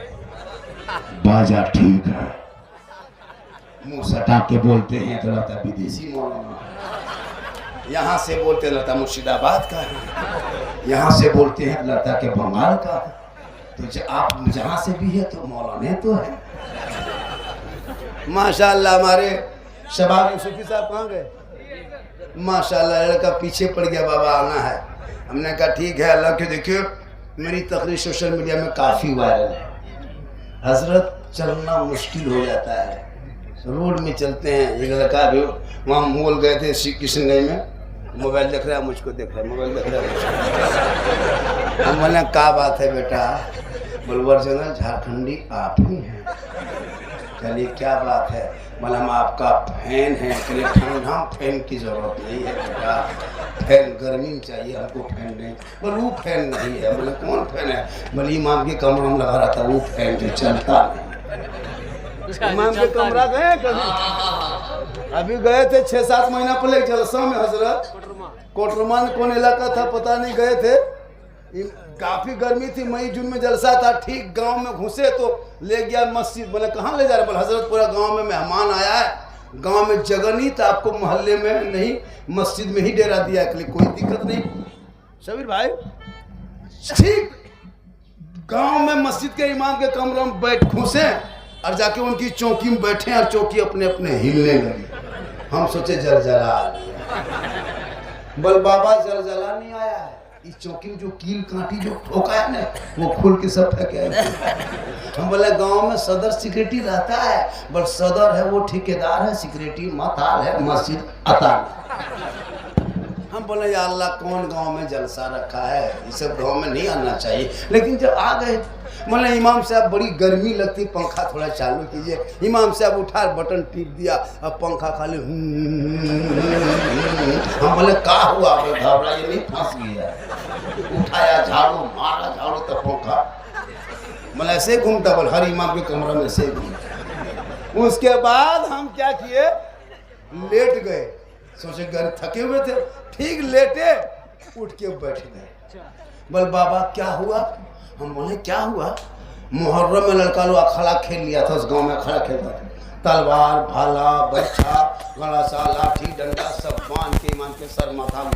बाजा ठीक है, मुंह सटा के बोलते हैं तो लगता विदेशी मौलाना, यहाँ से बोलते लगता मुर्शिदाबाद का है, यहाँ से बोलते हैं लगता के बंगाल का है, तो आप जहाँ से भी है तो मौलाना तो है। माशाल्लाह हमारे शबाब यूसुफी साहब कहाँ गए? माशाल्लाह लड़का पीछे पड़ गया, बाबा आना है। हमने कहा ठीक है, अल्लाह के देखियो मेरी तकरीर सोशल मीडिया में काफ़ी वायरल है हजरत, चलना मुश्किल हो जाता है, रोड में चलते हैं। एक लड़का भी वहाँ मॉल गए थे श्री कृष्णगंज में, मोबाइल देख रहा है, मुझको देख रहा है, मोबाइल देख रहा है। हम बोले क्या बात है बेटा? बोल ओरिजिनल झारखंडी आप ही हैं। चलिए क्या बात है? बोले हम आपका फैन है। चलिए ठंडा फैन की जरूरत नहीं है बेटा, फैन गर्मी में चाहिए हमको, फैन नहीं। बोले वो फैन नहीं है। बोले कौन फैन है? बोले इमाम के कमरे में लगा रहा था वो फैन जो चलता नहीं। इमाम के कमरा गए कभी? अभी गए थे 6-7 महीना पहले जलसा में हजरत, कोटरमा में कौन इलाका था पता नहीं, गए थे, काफी गर्मी थी, मई जून में जलसा था। ठीक गांव में घुसे तो ले गया मस्जिद। बोले कहाँ ले जा रहे? बोले हजरत पूरा गांव में मेहमान आया है, गांव में जगह नहीं था, आपको मोहल्ले में नहीं मस्जिद में ही डेरा दिया के लिए, कोई दिक्कत नहीं। शबीर भाई ठीक गांव में मस्जिद के इमाम के कमरे में बैठ घुसे और जाके उनकी चौकी में बैठे और चौकी अपने अपने हिलने लगी। हम सोचे जलजला आ गया। बोल बाबा जलजला नहीं आया है, इस चौकी में जो कील कांटी जो ठोका है ना वो खुल के सब फेंके। हम बोले गांव में सदर सिक्योरिटी रहता है, बट सदर है वो ठेकेदार है, सिक्योरिटी मताल है, मस्जिद अताल। हम बोले या अल्लाह कौन गांव में जलसा रखा है, ये सब गांव में नहीं आना चाहिए। लेकिन जब आ गए बोले इमाम साहब बड़ी गर्मी लगती, पंखा थोड़ा चालू कीजिए। इमाम साहब उठा बटन टिप दिया, अब पंखा खाली। हम बोले क्या हुआ? घबराइए नहीं, फंस गया। उठाया झाड़ू मारा, झाड़ू तो पंखा बोले ऐसे घूमता। बोले हर इमाम के कमरे में से घूमता। उसके बाद हम क्या किए, लेट गए, सोचे घर थके हुए थे, ठीक लेटे उठ के बैठ गए। बोल बाबा क्या हुआ? हम बोले क्या हुआ? मुहर्रम में लड़का लोग अखाड़ा खेल लिया था, उस गांव में अखाड़ा खेलता था, तलवार भाला बच्चा गलासा लाठी डंडा सब बांध के इमाम के सर माथा में।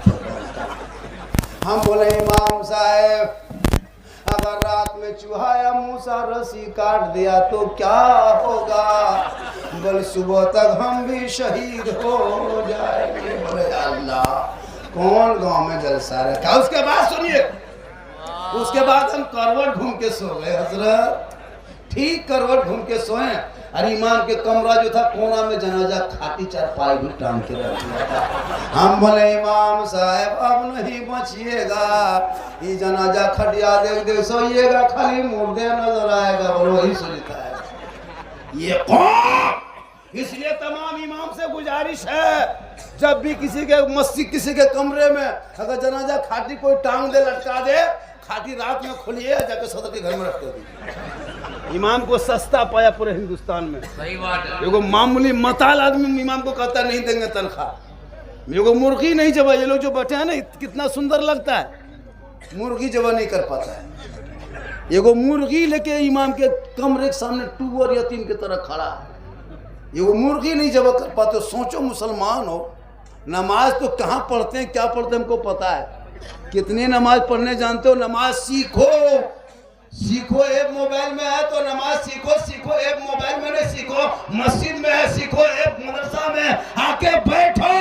हम बोले इमाम साहब अगर रात में चूहा या मूसा रस्सी काट दिया तो क्या होगा? बोले सुबह तक हम भी शहीद हो जाएंगे। बोले अल्लाह, कौन गांव में जलसा रखा? उसके बाद सुनिए, उसके बाद हम करवट घूम के सो गए हजरत, ठीक करवट घूम के सोए। अरे इमाम के कमरा जो था कोना में जनाजा खाटी चारपाई भी टांग के रख दिया था। हम बोले इमाम साहब अब नहीं बचिएगा, ये जनाजा खटिया देख देख सोइएगा, खाली मुर्दे नजर आएगा। बोलो वही सोचता है ये कौन? इसलिए तमाम इमाम से गुजारिश है, जब भी किसी के मस्जिद किसी के कमरे में अगर जनाजा खाटी कोई टांग दे लटका दे, खाटी रात में खोलिए जाकर सदर के घर में रख दे। इमाम को सस्ता पाया पूरे हिंदुस्तान में। सही बात है। देखो मामूली मताल आदमी इमाम को कहता नहीं देंगे तनख्वाह। मेरे को मुर्गी नहीं जबा, ये लोग जो बैठे हैं ना कितना सुंदर लगता है, मुर्गी जबा नहीं कर पाता है। एगो मुर्गी लेके इमाम के कमरे के सामने टूबर यतीम की तरह खड़ा है, एगो मुर्गी नहीं जबा कर पाते। सोचो मुसलमान हो, नमाज तो कहाँ पढ़ते हैं क्या पढ़ते हैं हमको पता है, कितनी नमाज पढ़ने जानते हो? नमाज सीखो, सीखो। ऐप मोबाइल में है तो नमाज सीखो, सीखो। ऐप मोबाइल में नहीं सीखो, मस्जिद में है सीखो, ऐप मदरसा में आके बैठो,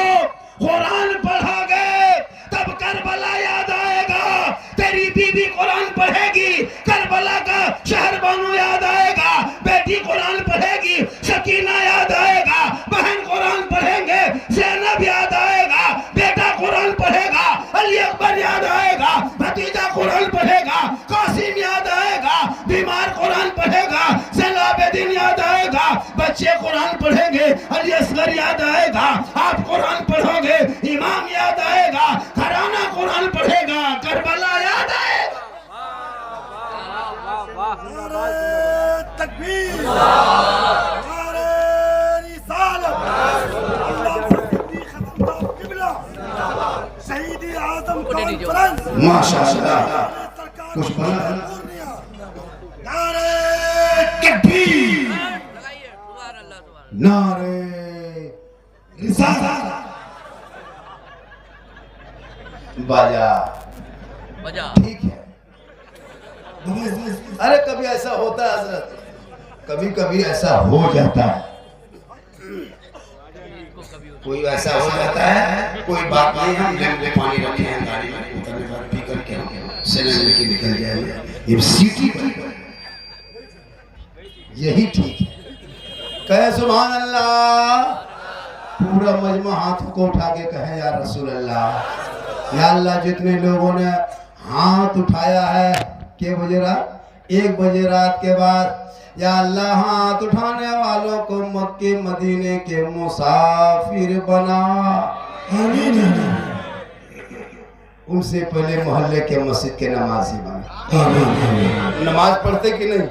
कुरान पढ़ोगे तब करबला याद आएगा। तेरी बीवी कुरान पढ़ेगी, करबला का शहर बानो याद आएगा। बेटी कुरान पढ़ेगी, सकीना याद आएगा। बहन कुरान पढ़ेंगे, ज़ैनब याद आएगा। बेटा कुरान पढ़ेगा, अली अकबर याद आएगा। भतीजा कुरान पढ़ेगा, कासिम याद आएगा। बीमार कुरान पढ़ेगा, ज़ैनुलाब्दीन याद आएगा। बच्चे कुरान पढ़ेंगे, अली असगर याद आएगा। आप कुरान पढ़ोगे, इमाम याद आएगा। घराना कुरान पढ़ेगा, करबला याद आएगा। तकबीर, नारे रिसालत, शहीदी आजम कॉन्फ्रेंस, माशाअल्लाह कुछ बना। नारे तकबीर, नारे रिसालत। बाजा बजा। ठीक है। अरे कभी ऐसा होता है हजरत, कभी कभी ऐसा हो जाता है, कोई ऐसा हो जाता है, कोई बात नहीं। हम लेंगे पानी रखे हैं गाड़ी में, उतरने पर पी करके हम सिलेंडर लेके निकल जाएंगे। ये सिटी पर यही ठीक है। कहे सुभान अल्लाह। पूरा मजमा हाथ को उठा के कहे या रसूल अल्लाह। या अल्लाह, जितने लोगों ने हाथ उठाया है के बजे रात 1 बजे रात के बाद, या अल्लाह हाथ उठाने वालों को मक्के मदीने के मुसाफिर बना। उनसे पहले मोहल्ले के मस्जिद के नमाजी बना। नमाज पढ़ते कि नहीं?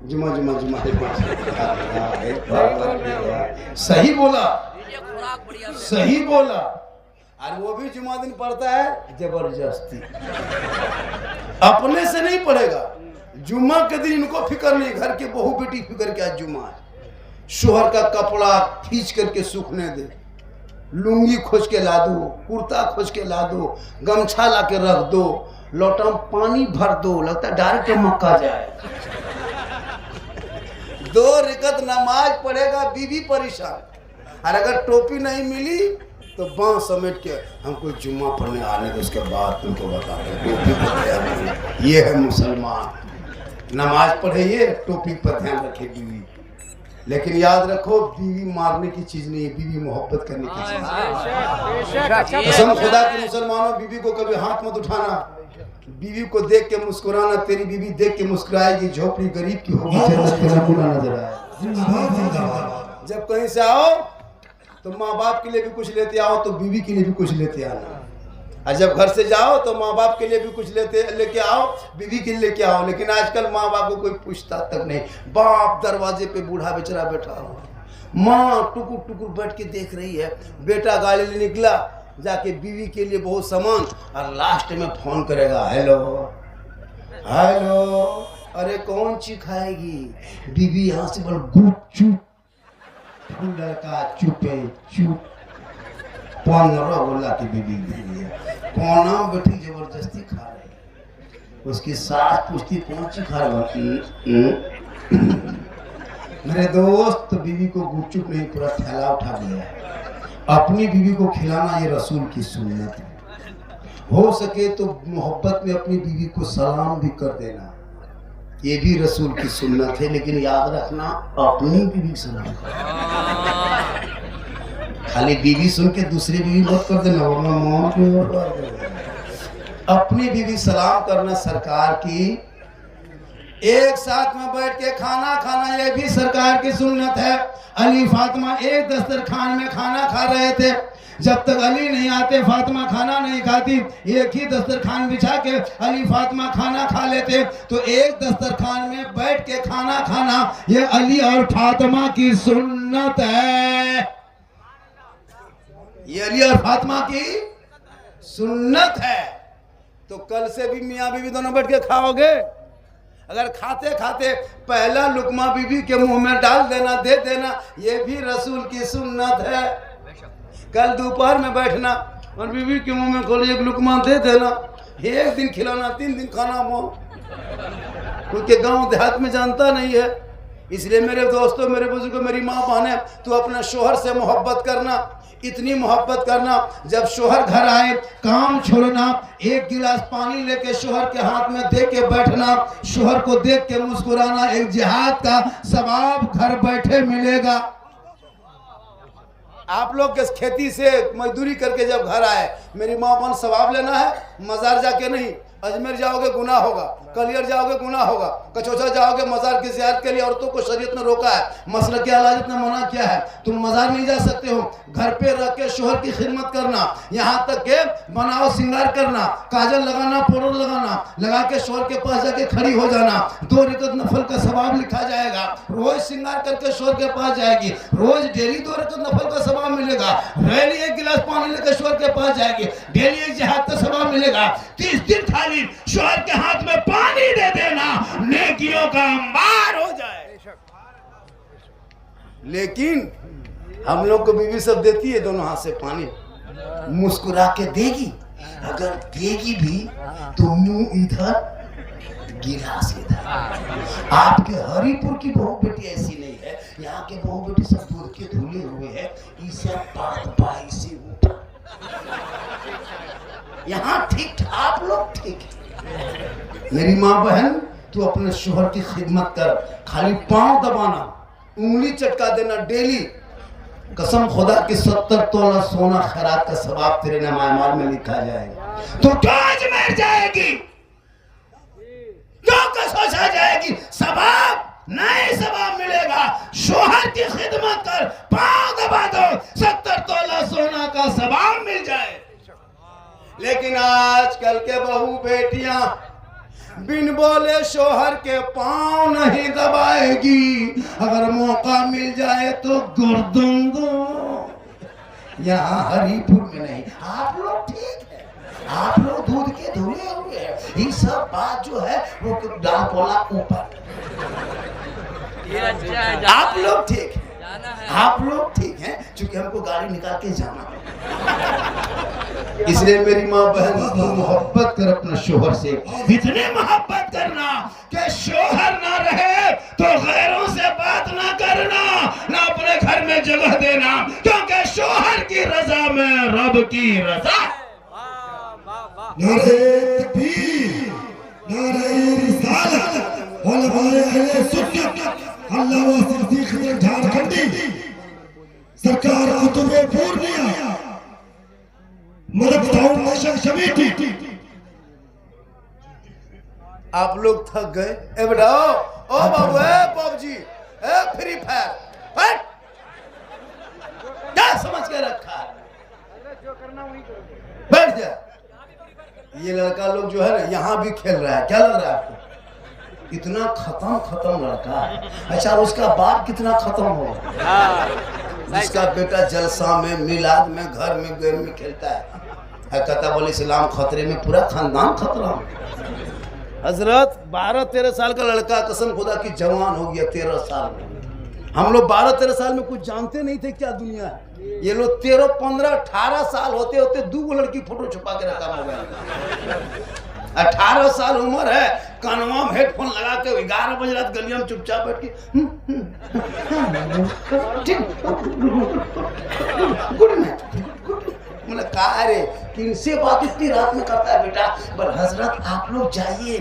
जुमा जुमा जुमा सही बोला, सही बोला। और वो भी जुमा दिन पढ़ता है जबरदस्ती, अपने से नहीं पढ़ेगा। जुम्मा के दिन इनको फिक्र नहीं, घर के बहू बेटी फिक्र क्या जुम्मा है। शोहर का कपड़ा खींच करके सूखने दे, लुंगी खोज के ला दो, कुर्ता खोज के ला दो, गमछा ला के रख दो, लोटा में पानी भर दो, लगता है डायरेक्ट मक्का जाए। 2 रकअत नमाज पढ़ेगा, बीवी परेशान। और अगर टोपी नहीं मिली तो बांह समेट के हमको जुम्मा पढ़ने आने दो, उसके बाद तुमको बता दें टोपी पर। ये है मुसलमान, नमाज पढ़े ये टोपी पर ध्यान रखे बीवी। लेकिन याद रखो, बीवी मारने की चीज नहीं है, बीवी मोहब्बत करने की चीज है। कसम खुदा की मुसलमानों, बीवी को कभी हाथ मत उठाना, बीवी को देख के मुस्कुराना। तेरी बीवी देख के मुस्कुराएगी, झोपड़ी गरीब की होगी, जन्नत का नमूना नजर आए। जब कहीं से आओ तो माँ बाप के लिए भी कुछ लेते आओ, तो बीवी के लिए भी कुछ लेते आना। और जब घर से जाओ तो माँ बाप के लिए भी कुछ लेके आओ, बीवी के लिए लेके आओ। लेकिन आजकल माँ बाप को कोई पूछता तक नहीं। बाप दरवाजे पे बूढ़ा बेचारा बैठा हुआ, माँ टुकुर टुकुर बैठ के देख रही है। बेटा गाड़ी ले निकला, जाके बीवी के लिए बहुत सामान, और लास्ट में फोन करेगा, हेलो हेलो, अरे कौन चीज खाएगी? बीवी यहाँ से बोल गुप चुप, लड़का चुपे चुप। 15 गोला की बीवी कोना बैठी जबरदस्ती खा रही। उसकी सास पूछती कौन सी खा रहा मेरे दोस्त बीवी को गुपचुप नहीं पूरा थैला उठा दिया है। अपनी बीवी को खिलाना ये रसूल की सुन्नत है। हो सके तो मोहब्बत में अपनी बीवी को सलाम भी कर देना, ये भी रसूल की सुन्नत है। लेकिन याद रखना अपनी बीवी सलाम कर, खाली बीवी सुन के दूसरी बीवी मत कर देना वरना मौत में बर्बाद कर देना। अपनी बीवी सलाम करना सरकार की, एक साथ में बैठ के खाना खाना ये भी सरकार की सुन्नत है। अली फातिमा एक दस्तरखान में खाना खा रहे थे, जब तक अली नहीं आते फातिमा खाना नहीं खाती। एक ही दस्तरखान बिछा के अली फातिमा खाना खा लेते। तो एक दस्तरखान में बैठ के खाना खाना ये अली और फातिमा की सुन्नत है, ये अली और फातिमा की सुन्नत है। तो कल से भी मियाँ बीवी दोनों बैठ के खाओगे। अगर खाते खाते पहला लुकमा बीवी के मुंह में डाल देना, दे देना, ये भी रसूल की सुन्नत है। कल दोपहर में बैठना और बीवी के मुंह में खोल एक लुकमा दे देना, एक दिन खिलाना 3 दिन खाना मौन, क्योंकि गांव देहात में जानता नहीं है। इसलिए मेरे दोस्तों, मेरे बुजुर्गों, मेरी माँ बहने, तो अपने शोहर से मोहब्बत करना, इतनी मोहब्बत करना जब शोहर घर आए काम छोड़ना, एक गिलास पानी लेके शोहर के हाथ में दे के बैठना, शोहर को देख के मुस्कुराना, एक जिहाद का सवाब घर बैठे मिलेगा। आप लोग के खेती से मजदूरी करके जब घर आए, मेरी माँ बहन सवाब लेना है, मजार जाके नहीं। अजमेर जाओगे गुनाह होगा, कलियर जाओगे गुनाह होगा, कचौचा जाओगे मजार की ज़ियारत के लिए औरतों को शरीयत ने रोका है, मसलक के आलाजत ने मना किया है। तुम मजार नहीं जा सकते हो, घर पे रह के शोहर की खिदमत करना, यहाँ तक के बनाओ सिंगार करना, काजल लगाना, पाउडर लगाना, लगा के शोहर के पास जाके खड़ी हो जाना, 2 रकअत नफल का सवाब लिखा जाएगा। रोज सिंगार करके शोहर के पास जाएगी, रोज डेली 2 रकअत नफल का सवाब मिलेगा। डेली 1 गिलास पानी लेकर शोहर के पास जाएगी, डेली 1 जिहाद का सवाब मिलेगा। 30 दिन खाली शोहर के हाथ में पानी दे देना, नेकियों का अंबार हो जाए। लेकिन हम लोग को बीवी सब देती है दोनों हाथ से पानी, मुस्कुरा के देगी, अगर देगी भी तो मुंह इधर गिलास इधर। आपके हरिपुर की बहू बेटी ऐसी नहीं है, यहाँ के बहू बेटी सब दूध के धुले हुए हैं, इसे बात बाई से ऊपर। यहाँ ठीक, आप लोग ठीक है। मेरी माँ बहन, तू अपने शोहर की खिदमत कर, खाली पांव दबाना, उंगली चटका देना डेली। कसम खुदा की 70 तोला सोना खैरात का सवाब तेरे नामाल में लिखा जाएगा। तो क्या अजमेर जाएगी, क्यों का सोचा जाएगी, सवाब नए सवाब मिलेगा। शोहर की खिदमत कर, पांव दबा दो, 70 तोला सोना का सवाब मिल जाए। लेकिन आजकल के बहू बेटियां बिन बोले शोहर के पांव नहीं दबाएगी, अगर मौका मिल जाए तो गर्दन दो। यहाँ हरिपुर में नहीं, आप लोग ठीक है, आप लोग दूध के धुले हुए हैं। ये सब बात जो है वो डाल पोला ऊपर। आप लोग ठीक है, आप लोग ठीक हैं, क्योंकि हमको गाड़ी निकाल के जाना। इसलिए मेरी माँ बहन, मोहब्बत कर अपने शोहर से, इतनी मोहब्बत करना कि शोहर ना रहे तो गैरों से बात ना करना, ना अपने घर में जगह देना, क्योंकि शोहर की रजा में रब की रजा। नारे तकबीर, नारे रिसालत, उलमाए अहले सुन्नत, अल्लामा सिद्दीक झारखंडी, सरकार कुतुबे पूर्णिया, मदद फाउंडेशन समिति। आप लोग थक गए? ए बेटा, ओ बाबू, ए पबजी, ए फ्री फायर, हट, क्या समझ के रखा है? बैठ जा। ये लड़का लोग जो है ना, यहाँ भी खेल रहा है। क्या लग रहा है आपको? इतना खत्म लड़का है। अच्छा, उसका बाप कितना खत्म होगा, जिसका बेटा जलसा में, मिलाद में, घर में, गेम में खेलता है। कहता बोले इस्लाम खतरे में, पूरा खानदान खतरा में। हजरत 12-13 साल का लड़का कसम खुदा की जवान हो गया 13 साल में। हम लोग 12-13 साल में कुछ जानते नहीं थे क्या दुनिया है। ये लोग 13, 15, 18 साल होते होते 2 लड़की फोटो छुपा के रखा मोबाइल। 18 साल उम्र है, कानवा में हेडफोन लगा के 11 बजे रात गलियों में चुपचाप बैठ के गुड नाइट। मैंने कहा अरे किनसे बात इतनी रात में करता है बेटा? बोल हजरत आप लोग जाइए,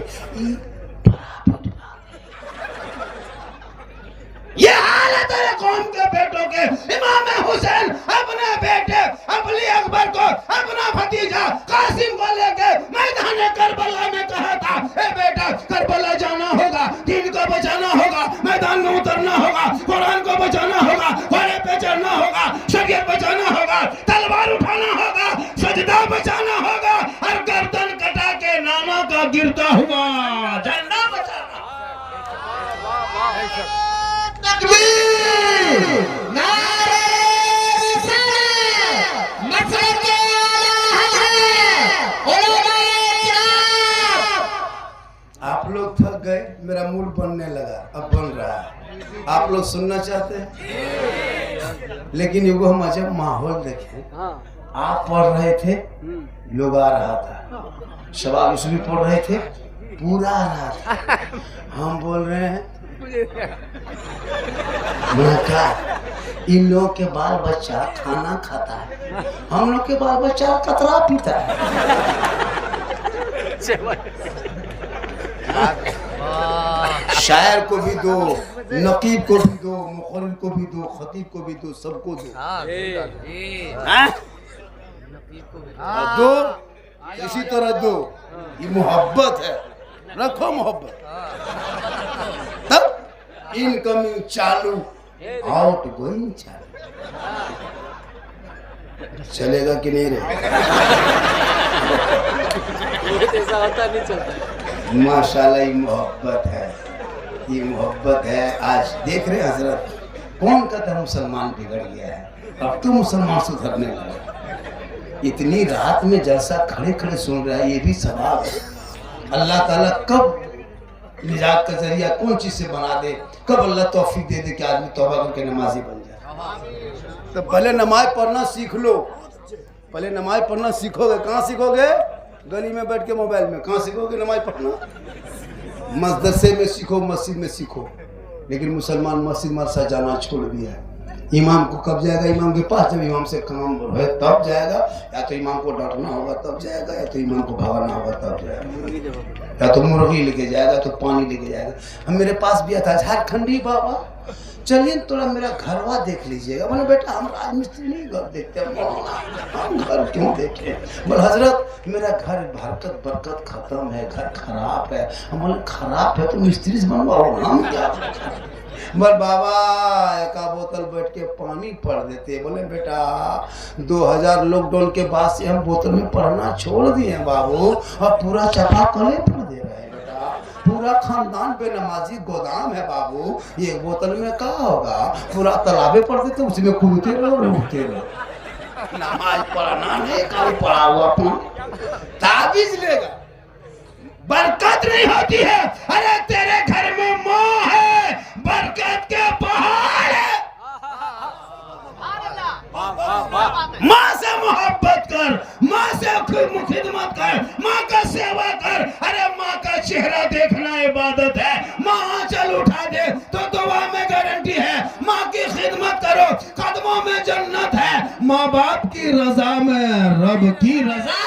ये हाल है तेरे कौम के बेटों के। इमाम हुसैन अपने बेटे अबली अकबर को अपना भतीजा कासिम को लेके मैदान करबला में कहा था, ए बेटा करबला जाना होगा, दीन को बचाना होगा, मैदान में उतरना होगा, कुरान को बचाना होगा, घोड़े पे चढ़ना होगा, शरीयत बचाना होगा, तलवार उठाना होगा, सजदा बचाना होगा, और गर्दन कटा के नाना का गिरता हुआ झंडा बचाना। आप लोग थक गए, मेरा मूड बनने लगा, अब बन रहा है। आप लोग सुनना चाहते हैं, लेकिन एगो हम अजब माहौल देखें। आप पढ़ रहे थे, लोग आ रहा था, शबाब उसमें पढ़ रहे थे, पूरा आ रहा था। हम बोल रहे हैं इन लोगों के बाल बच्चा खाना खाता है, हम लोग के बाल बच्चा कतरा पीता है। शायर को भी दो, नकीब को भी दो, मुखर्रिर को भी दो, खतीब को भी दो, सबको दो। दो इसी तरह दो, ये मोहब्बत है, रखो मोहब्बत। तब इनकमिंग चालू, आउट गोइंग चालू। चलेगा कि नहीं रे? माशाल्लाह ये मोहब्बत है, ये मोहब्बत है। आज देख रहे हजरत, कौन कहता है मुसलमान बिगड़ गया है? अब तो मुसलमान सुधरने लगा। इतनी रात में जलसा खड़े खड़े सुन रहा है, ये भी सवाब है। अल्लाह ताला कब निजात का जरिया कौन चीज से बना दे, कब अल्लाह तौफीक दे दे कि आदमी तौबा करके नमाजी बन जाए। तो पहले नमाज पढ़ना सीख लो, पहले नमाज पढ़ना सीखोगे। कहाँ सीखोगे? गली में बैठ के मोबाइल में। कहाँ सीखोगे नमाज पढ़ना? मदरसे में सीखो, मस्जिद में सीखो। लेकिन मुसलमान मस्जिद मदरसा जाना छोड़ दिया है। इमाम को कब जाएगा? इमाम के पास जब इमाम से काम है तब जाएगा, या तो इमाम को डांटना होगा तब जाएगा, या तो इमाम को भगाना होगा तब जाएगा, या तो मुर्गी लेके जाएगा, तो पानी लेके जाएगा। हम मेरे पास भी था झारखंडी बाबा, चलिए थोड़ा मेरा घरवा देख लीजिएगा। बोले बेटा हम राजमिस्त्री नहीं घर देखते, हम घर क्यों देखे? बोले हजरत मेरा घर बरकत बरकत खत्म है, घर खराब है। हम बोले खराब है तो मिस्त्री से बनवाओ, हम क्या? बोल बाबा एक बोतल बैठ के पानी पढ़ देते। बोले बेटा 2000 लॉकडाउन के बाद से हम बोतल में पढ़ना छोड़ दिए बाबू, और पूरा चापाकले पढ़ दे रहे हैं बेटा। पूरा खानदान बेनमाजी गोदाम है बाबू, ये बोतल में क्या होगा? पूरा तालाबे पढ़ देते, उसमें कूदते रहो उठते रहो। नमाज पढ़ना नहीं, कल पढ़ा हुआ ताबीज लेगा, बरकत नहीं होती है। अरे तेरे घर में माँ है, बरकत के पहाड़ है। माँ से मोहब्बत कर, माँ से खिदमत कर, माँ का सेवा कर। अरे माँ का चेहरा देखना इबादत है। माँ आंचल उठा दे तो दुआ में गारंटी है। माँ की खिदमत करो, कदमों में जन्नत है। माँ बाप की रजा में रब की रजा।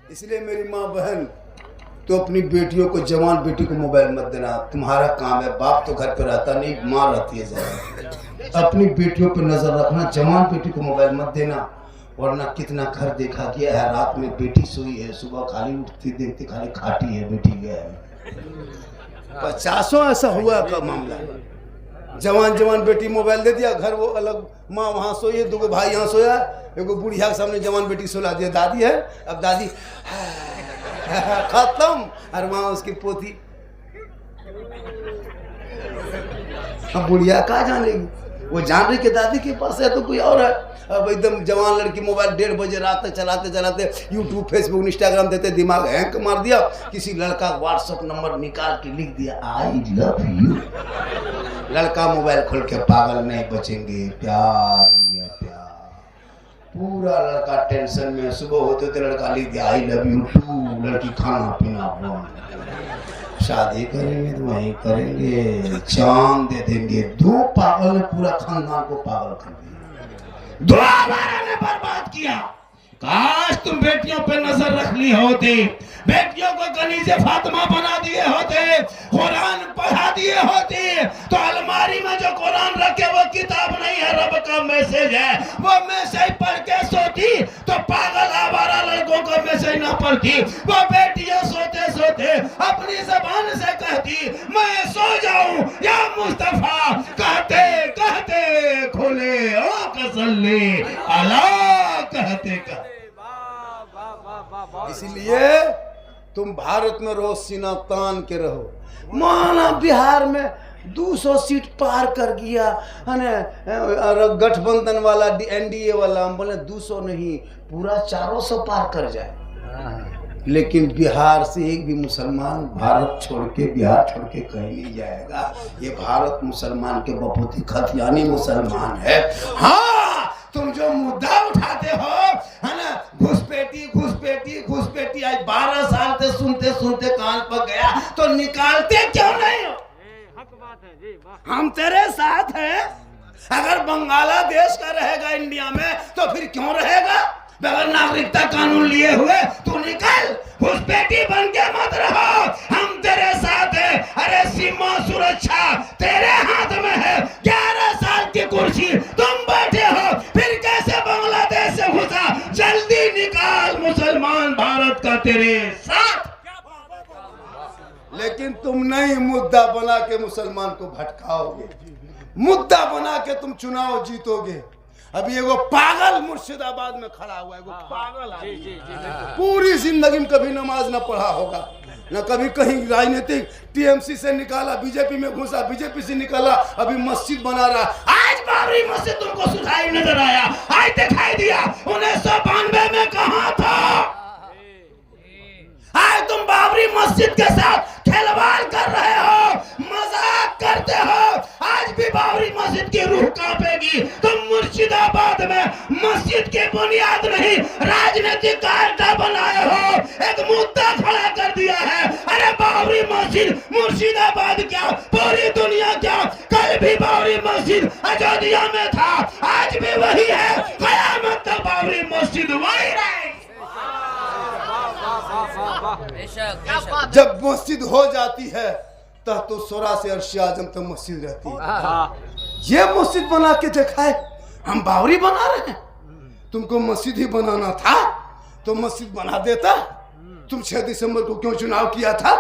इसलिए मेरी माँ बहन, तो अपनी बेटियों को, जवान बेटी को मोबाइल मत देना। तुम्हारा काम है, बाप तो घर पे रहता नहीं, माँ रहती है ज्यादा। अपनी बेटियों पे नजर रखना, जवान बेटी को मोबाइल मत देना, वरना कितना घर देखा गया है। रात में बेटी सोई है, सुबह खाली उठती देखती खाली खाटी है, बेटी गया है। 50 ऐसा हुआ का मामला। जवान जवान बेटी मोबाइल दे दिया, घर वो अलग, माँ वहाँ सोई है, 2 भाई यहाँ सोया, एगो बुढ़िया के सामने जवान बेटी सोला दिया, दादी है। अब दादी खत्म, और वहाँ उसकी पोती। अब बुढ़िया कहाँ जानेगी? वो जान रही कि दादी के पास है तो कोई और है। अब एकदम जवान लड़की मोबाइल 1:30 बजे रात तक चलाते चलाते यूट्यूब फेसबुक इंस्टाग्राम देते दिमाग हैंग मार दिया। किसी लड़का का व्हाट्सएप नंबर निकाल के लिख दिया आई लव यू। लड़का मोबाइल खोल के पागल नहीं बचेंगे, प्यार या प्यार। पूरा लड़का टेंशन में, सुबह होते होते लड़का लिख दिया आई लव यू टू। लड़की खाना पीना बंद, शादी करेंगे तो वहीं करेंगे, चांद दे देंगे। 2 पागल ने पूरा खानदान को पागल कर दिया। दोबारा ने बर्बाद किया। काश तुम बेटियों पे नजर रख ली होती, बेटियों को कनीज़े फातिमा बना दिए होते, कुरान पढ़ा दिए होते, तो अलमारी में जो कुरान रखे वो किताब नहीं है, रब का मैसेज है। वो मैसेज पढ़ के सोती तो पागल आवारा लड़कों का मैसेज ना पढ़ती। वो बेटियां सोते सोते अपनी जबान से कहती मैं सो जाऊं या मुस्तफा, कहते कहते खोले ओ कसल्ले अला, कहते कहते। इसलिए तुम भारत में रहो, सीना तान के रहो। माना बिहार में 200 सीट पार कर गया गठबंधन वाला, एनडीए वाला। हम बोले 200 नहीं, पूरा 400 पार कर जाए, लेकिन बिहार से एक भी मुसलमान भारत छोड़ के, बिहार छोड़ के कहीं नहीं जाएगा। ये भारत मुसलमान के बपूती खतियानी मुसलमान है। हाँ, तुम जो मुद्दा उठाते हो है ना, घुसपैठी घुसपैठी घुसपैठी, आज 12 साल से सुनते सुनते कान पक गया, तो निकालते क्यों नहीं हो? हम तेरे साथ हैं। अगर बांग्लादेश का रहेगा इंडिया में तो फिर क्यों रहेगा? बगैर नागरिकता कानून लिए हुए तू निकल, घुसपैठी बन के मत रहो, हम तेरे साथ हैं। अरे सीमा सुरक्षा तेरे हाथ में है, 11 साल की कुर्सी तुम बैठे हो, फिर कैसे बांग्लादेश से घुसा? जल्दी निकाल, मुसलमान भारत का तेरे साथ। लेकिन तुम नहीं मुद्दा बना के मुसलमान को भटकाओगे, मुद्दा बना के तुम चुनाव जीतोगे। अभी एगो पागल मुर्शिदाबाद में खड़ा हुआ है, एगो पागल आदमी, पूरी जिंदगी में कभी नमाज न पढ़ा होगा, न कभी कहीं राजनीतिक टीएमसी से निकाला, बीजेपी में घुसा, बीजेपी से निकाला, अभी मस्जिद बना रहा। आज बाबरी मस्जिद तुमको सुधाई नजर आया, आज दिखाई दिया। 1992 में कहां था? आज तुम बाबरी मस्जिद के साथ खिलवाड़ कर रहे हो, मजाक करते हो। आज भी बाबरी मस्जिद की रूह कांपेगी। तुम मुर्शिदाबाद में मस्जिद की बुनियाद नहीं, राजनीतिक कायदा बनाए हो, एक मुद्दा खड़ा कर दिया है। अरे बाबरी मस्जिद मुर्शिदाबाद क्या, पूरी दुनिया क्या? कल भी बाबरी मस्जिद अयोध्या में था, आज भी वही है, कयामत तक बाबरी मस्जिद वही रहेगी। जब मस्जिद हो जाती है तो सोरा से अर्श आजम तक मस्जिद रहती है। ये मस्जिद बना के देखा है, हम बावरी बना रहे हैं। तुमको मस्जिद ही बनाना था तो मस्जिद बना देता। तुम 6 दिसंबर को क्यों चुनाव किया था?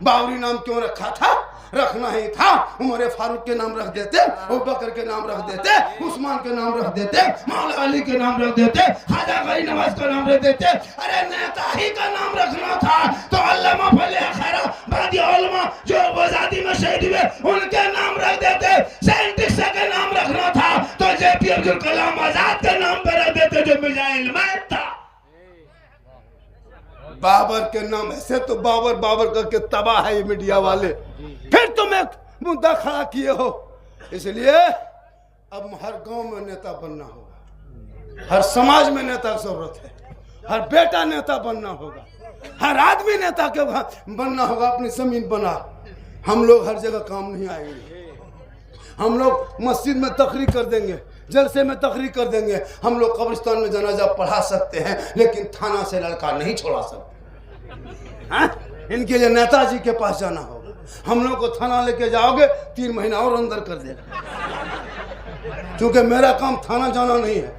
बावरी नाम क्यों रखा था? रखना ही था, उमर फारूक के नाम रख देते, अबू बकर के नाम रख देते, उस्मान के नाम रख देते, मौला अली के नाम रख देते, खाजा गरीब नवाज का नाम रख देते। अरे नेता ही का नाम रखना था तो अल्लामा फले खैरा बादी उलमा जो आजादी में शहीद हुए उनके नाम रख देते। साइंटिस्ट का नाम रखना था तो जेपी अब्दुल कलाम आजाद के नाम पर रख देते जो मिसाइल मैन था। बाबर के नाम ऐसे तो बाबर बाबर करके तबाह है ये मीडिया वाले। फिर तुम एक मुद्दा खड़ा किए हो, इसलिए अब हर गांव में नेता बनना होगा, हर समाज में नेता की जरूरत है, हर बेटा नेता बनना होगा, हर आदमी नेता के बनना होगा। अपनी जमीन बना। हम लोग हर जगह काम नहीं आएंगे, हम लोग मस्जिद में तकरीर कर देंगे, जलसे में तकरीर कर देंगे, हम लोग कब्रिस्तान में जनाजा पढ़ा सकते हैं, लेकिन थाना से लड़का नहीं छोड़ा सकते। इनके लिए नेताजी के पास जाना होगा। हम लोग को थाना लेके जाओगे 3 महीना और अंदर कर देगा, क्योंकि मेरा काम थाना जाना नहीं है।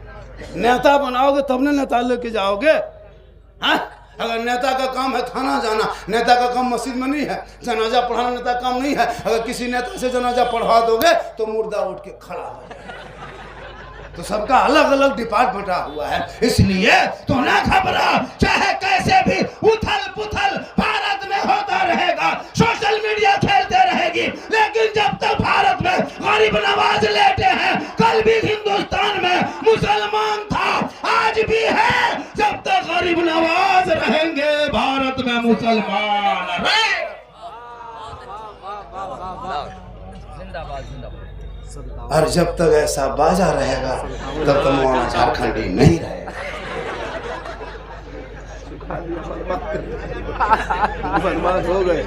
नेता बनाओगे तब ने नेता लेके जाओगे। अगर नेता का काम है थाना जाना, नेता का काम मस्जिद में नहीं है, जनाजा पढ़ाना नेता का काम नहीं है। अगर किसी नेता से जनाजा पढ़वा दोगे तो मुर्दा उठ के खड़ा हो जाएगा। तो सबका अलग अलग डिपार्टमेंट बटा हुआ है, इसलिए तो ना घबरा। चाहे कैसे भी उथल पुथल भारत में होता रहेगा, सोशल मीडिया खेलते रहेगी, लेकिन जब तक भारत में गरीब नवाज लेटे हैं और जब तक ऐसा बाजा रहेगा तब तक मौलाना झारखंडी नहीं रहेगा। हो गए।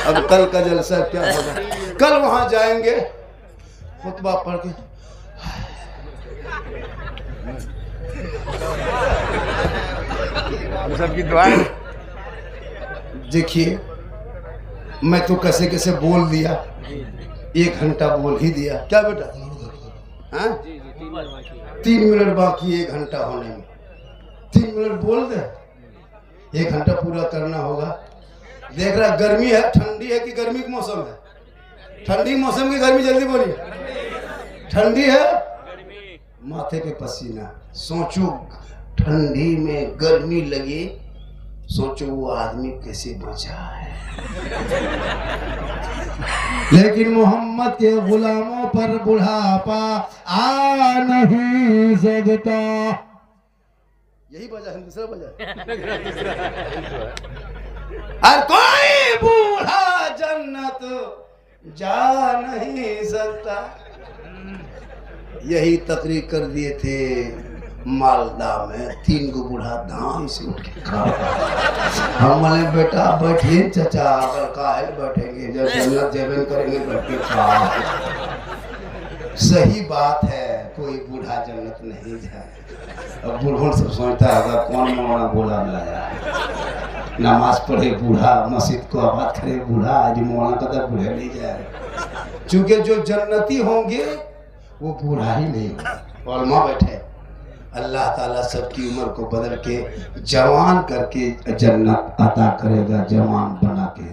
अब कल का जलसा क्या होगा? कल वहां जाएंगे, खुतबा पढ़ के सबकी दुआएं। देखिए, मैं तो कैसे कैसे बोल दिया, 1 घंटा बोल ही दिया। क्या बेटा? हाँ, 3 मिनट बाकी 1 घंटा होने में। 3 मिनट बोल दे, 1 घंटा पूरा करना होगा। देख रहा, गर्मी है, ठंडी है कि गर्मी का मौसम है? ठंडी मौसम की गर्मी, जल्दी बोलिए। ठंडी है, माथे पे पसीना। सोचो, ठंडी में गर्मी लगे, सोचो वो आदमी कैसे बचा है। लेकिन मोहम्मद के गुलामों पर बुढ़ापा आ नहीं सकता। यही वजह है, दूसरा वजह। और कोई बूढ़ा जन्नत जा नहीं सकता। यही तकरीर कर दिए थे मालदा में। 3 गो बूढ़ा धाम से उठ के खा। हम बोले बेटा बैठिए चाचा, अगर काहे बैठेंगे, जब जन्नत जेबन करेंगे बैठ के खा। सही बात है, कोई बूढ़ा जन्नत नहीं जाए। अब बूढ़ों सब सोचता है कौन मौलाना बोला लाया है, नमाज पढ़े बूढ़ा, मस्जिद को आबाद करे बूढ़ा, आज मौलाना कदर बूढ़े नहीं जाए। चूंकि जो जन्नती होंगे वो बूढ़ा ही नहीं होगा। उलमा बैठे, अल्लाह ताला सबकी उम्र को बदल के जवान करके जन्नत अता करेगा, जवान बना के।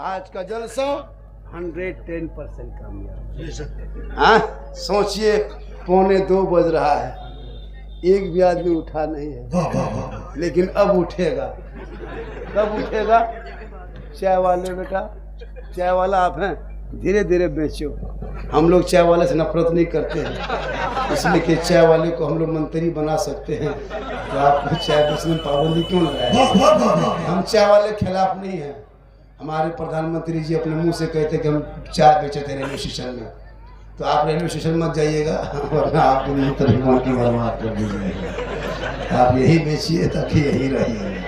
आज का जलसा 110% कामयाब। हाँ, सोचिए, 1:45 बज रहा है, एक भी आदमी उठा नहीं है, लेकिन अब उठेगा। कब उठेगा? चाय वाले बेटा, चाय वाला आप हैं, धीरे धीरे बेचो। हम लोग चाय वाले से नफरत नहीं करते हैं, इसलिए कि चाय वाले को हम लोग मंत्री बना सकते हैं। तो आपको चाय बेचने में पाबंदी क्यों लगाए? हम चाय वाले के खिलाफ नहीं हैं। हमारे प्रधानमंत्री जी अपने मुंह से कहते कि हम चाय बेचे थे रेलवे स्टेशन में। तो आप रेलवे स्टेशन मत जाइएगा, वरना आपको मंत्री की बर्बाद कर दीजिएगा। आप यही बेचिए ताकि यही रहिए।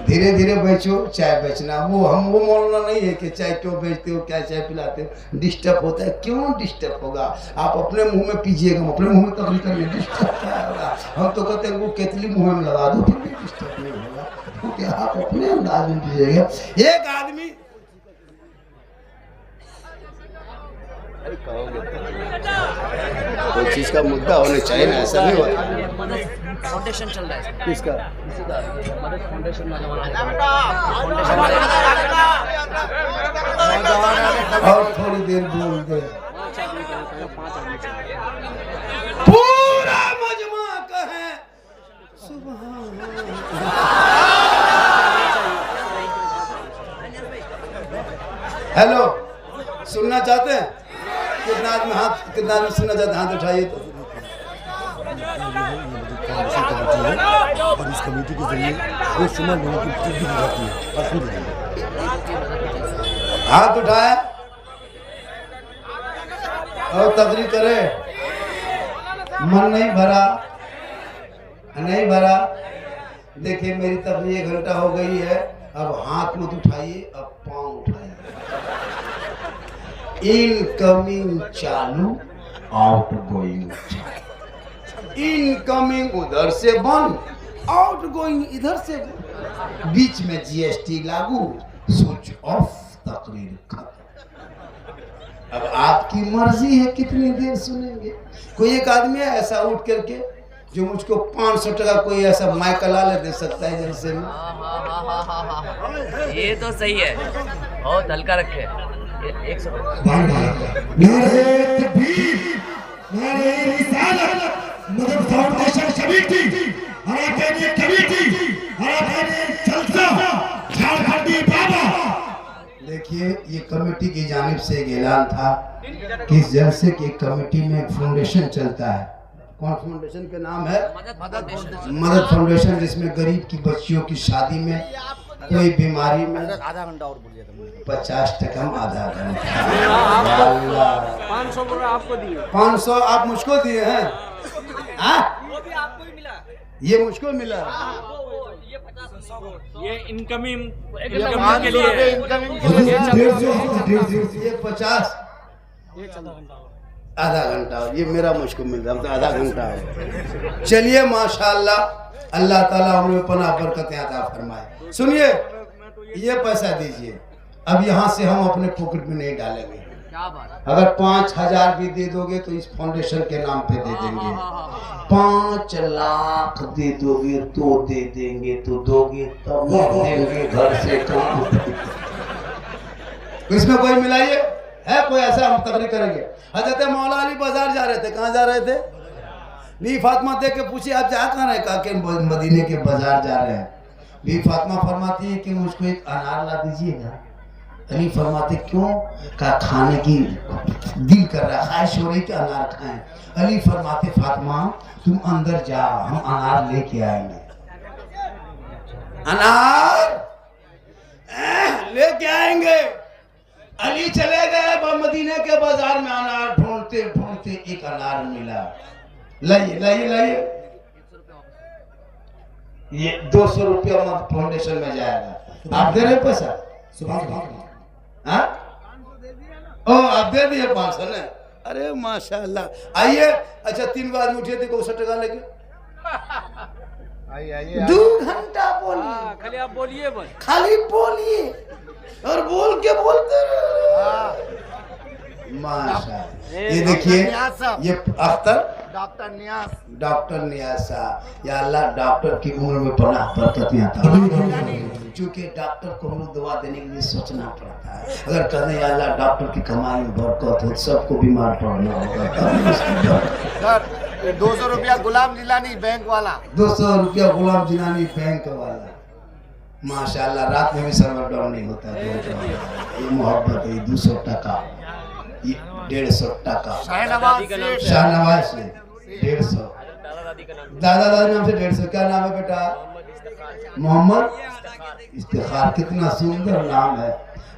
धीरे धीरे बेचो, चाय बेचना। वो मौलाना नहीं है कि चाय क्यों बेचते हो, क्या चाय पिलाते हो, डिस्टर्ब होता है। क्यों डिस्टर्ब होगा? आप अपने मुंह में पीजिएगा, अपने मुंह में तकलीफ करिए, डिस्टर्ब क्या होगा? हम तो कहते हैं वो केतली मुंह में लगा दो, फिर भी डिस्टर्ब नहीं होगा, क्योंकि आप अपने अंदाज में पीजिएगा। एक आदमी कोई चीज का मुद्दा होना चाहिए ना, ऐसा नहीं होता। फाउंडेशन चल रहा है किसका? मदद फाउंडेशन और थोड़ी देर बोल दे। पूरा मजमा कहे सुभान अल्लाह। हेलो, सुनना चाहते हैं? कितना आदमी सुनना चाहते हैं? हाथ उठाइए। तो और इस कमेटी के जरिए बेशुमार लोगों की मदद भी की जाती है। हाथ उठाया और तकरीर करे। मन नहीं भरा, नहीं भरा। देखिए, मेरी तकरीर 1 घंटा हो गई है। अब हाथ मत उठाइए, अब पाँव उठाइए। इनकमिंग चालू, आउट गोइंग। इनकमिंग उधर से बंद, आउट गोइंग इधर से। बीच में जीएसटी लागू, स्विच ऑफ, तकरीर खत्म। अब आपकी मर्जी है कितनी देर सुनेंगे। कोई एक आदमी है ऐसा उठ करके जो मुझको 500 टका कोई ऐसा माइकला ले दे सकता है जैसे में। ये तो सही है, बहुत हल्का रखे। 100 मदद फाउंडेशन कमेटी, हराकानी कमेटी, हराकानी जलसा, झारखंडी बाबा। देखिए, ये कमेटी की जानिब से एक ऐलान था कि इस जलसे की कमेटी में एक फाउंडेशन चलता है। कौन फाउंडेशन का नाम है? मदद फाउंडेशन, जिसमें गरीब की बच्चियों की शादी में कोई बीमारी में आधा घंटा और बोलिए 50% आधा घंटा 500 रुपये आपको दिए 500 आप मुझको दिए हैं हाँ? ये मुझको मिला ये इनकमिंग के लिए ये 50 आधा घंटा ये मेरा मुझको मिल रहा है, तो आधा घंटा है। चलिए माशाल्लाह, अल्लाह ताला हमें पनाह बरकतें अता फरमाए। सुनिए, ये पैसा दीजिए, अब यहाँ से हम अपने पॉकेट में नहीं डालेंगे। अगर 5,000 भी दे दोगे तो इस फाउंडेशन के नाम पे दे देंगे। 5 लाख दे दोगे तो दे देंगे, तो दोगे तो देंगे घर से काम। इसमें कोई मिलाइए है कोई ऐसा, हम तकरीर करेंगे। हजरत मौला अली बाजार जा रहे थे, कहाँ जा रहे थे? बी फातिमा देख के पूछी आप जा कहाँ रहे? कहा कि मदीने के बाजार जा रहे हैं। बी फातिमा फरमाती है कि मुझको एक अनार ला दीजिएगा। अली फरमाते क्यों? कहा खाने की दिल कर रहा है, ख्वाहिश हो रही कि अनार खाएं। अली फरमाते फातिमा तुम अंदर जाओ, हम अनार लेके आएंगे। अनार लेके आएंगे। अली चले गए मदीने के बाजार में, अनार ढूंढते ढूंढते एक अनार मिला। लाइए लाइए लाइए, ये 200 रुपया फाउंडेशन में जाएगा। आप दे रहे पैसा? हाँ? ओ आप दे दिए 500 ने? अरे माशाल्लाह। आइए, अच्छा 3 बार उठे थे, 100 टका लेके 2 घंटा बोलिए, खाली आप बोलिए बस, खाली बोलिए और बोल के बोलते माशाल्लाह। ये देखिए, ये अख्तर डॉक्टर नियाज साहब, या अल्लाह डॉक्टर की उम्र में पनाह बरकतें अता। चूंकि डॉक्टर को हम लोग दवा देने के लिए सोचना पड़ता है। अगर कहते हैं अल्लाह डॉक्टर की कमाई में बरकत हो, सबको बीमार पड़ना होगा। सर 200 रुपया गुलाम जिलानी बैंक वाला, 200 रुपया गुलाम जिलानी बैंक वाला। माशाल्लाह, रात में भी सर्वर डाउन नहीं होता है। ये मोहब्बत है। 200 टका, 150 टका शाहनवाज से 150, दादा दादी नाम से 150। क्या नाम है बेटा? मोहम्मद इफ्तिखार। कितना सुंदर नाम है।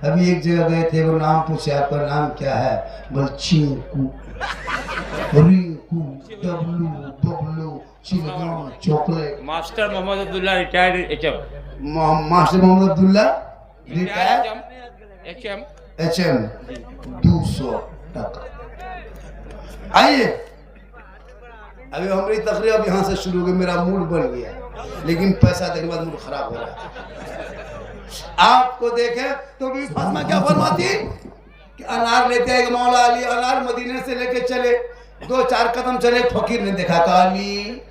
अभी एक जगह गए थे, वो नाम पूछे आपका नाम क्या है? बोल Chinku, Rinku, Dablu, Bablu, chewing gum, chocolate. Master Mohammad Abdullah retired HM, master Mohammad Abdullah retired HM 200 टका। आइए, अभी हमारी तकरीर अब यहाँ से शुरू हो गई। मेरा मूड बन गया, लेकिन पैसा देने के बाद मूड खराब हो रहा है। आपको देखे तो भी फातिमा क्या फरमाती कि अनार लेते आए मौला अली। अनार मदीने से लेके चले, 2-4 कदम चले, फकीर ने देखा। कहा अली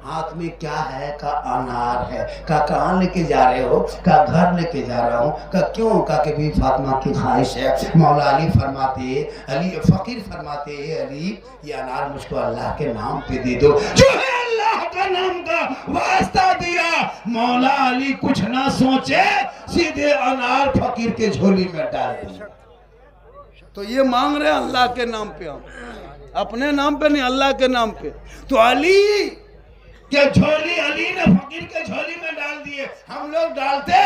हाथ में क्या है? का अनार है। का कहाँ लेके जा रहे हो? का घर लेके जा रहा हूँ। का क्यों? का के भी फातिमा की ख्वाहिश है। मौला अली फरमाते, अली फकीर फरमाते, अली ये अनार मुझको अल्लाह के नाम पे दे दो। जो है अल्लाह का नाम का वास्ता दिया। मौला अली कुछ ना सोचे, सीधे अनार फकीर के झोली में डाल दिया। तो ये मांग रहे अल्लाह के नाम पे, हम अपने नाम पे नहीं, अल्लाह के नाम पे। तो अली के झोली, अली ने फकीर के झोली में डाल दिए। हम लोग डालते,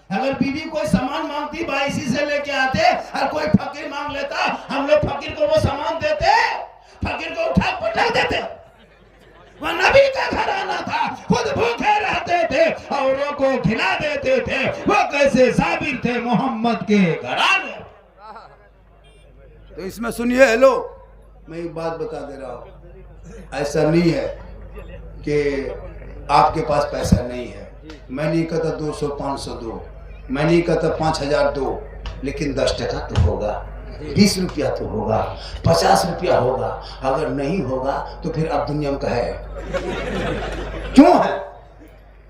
अगर बीवी कोई सामान मांगती, बाईसी से लेके आते, और कोई फकीर मांग लेता, हम लोग फकीर को वो सामान देते, फकीर को उठा पटक देते। वह नबी का घराना था, खुद भूखे रहते थे, औरों को खिला देते थे। वो कैसे साबिर थे मोहम्मद के घराने। तो इसमें सुनिए, हेलो, मैं एक बात बता दे रहा हूँ, ऐसा नहीं है कि आपके पास पैसा नहीं है। मैं नहीं कहता 200 500 दो, मैं नहीं कहता 5000 दो, लेकिन 10 टका तो होगा, 20 रुपया तो होगा, 50 रुपया होगा। अगर नहीं होगा तो फिर अब दुनिया में कहे क्यों है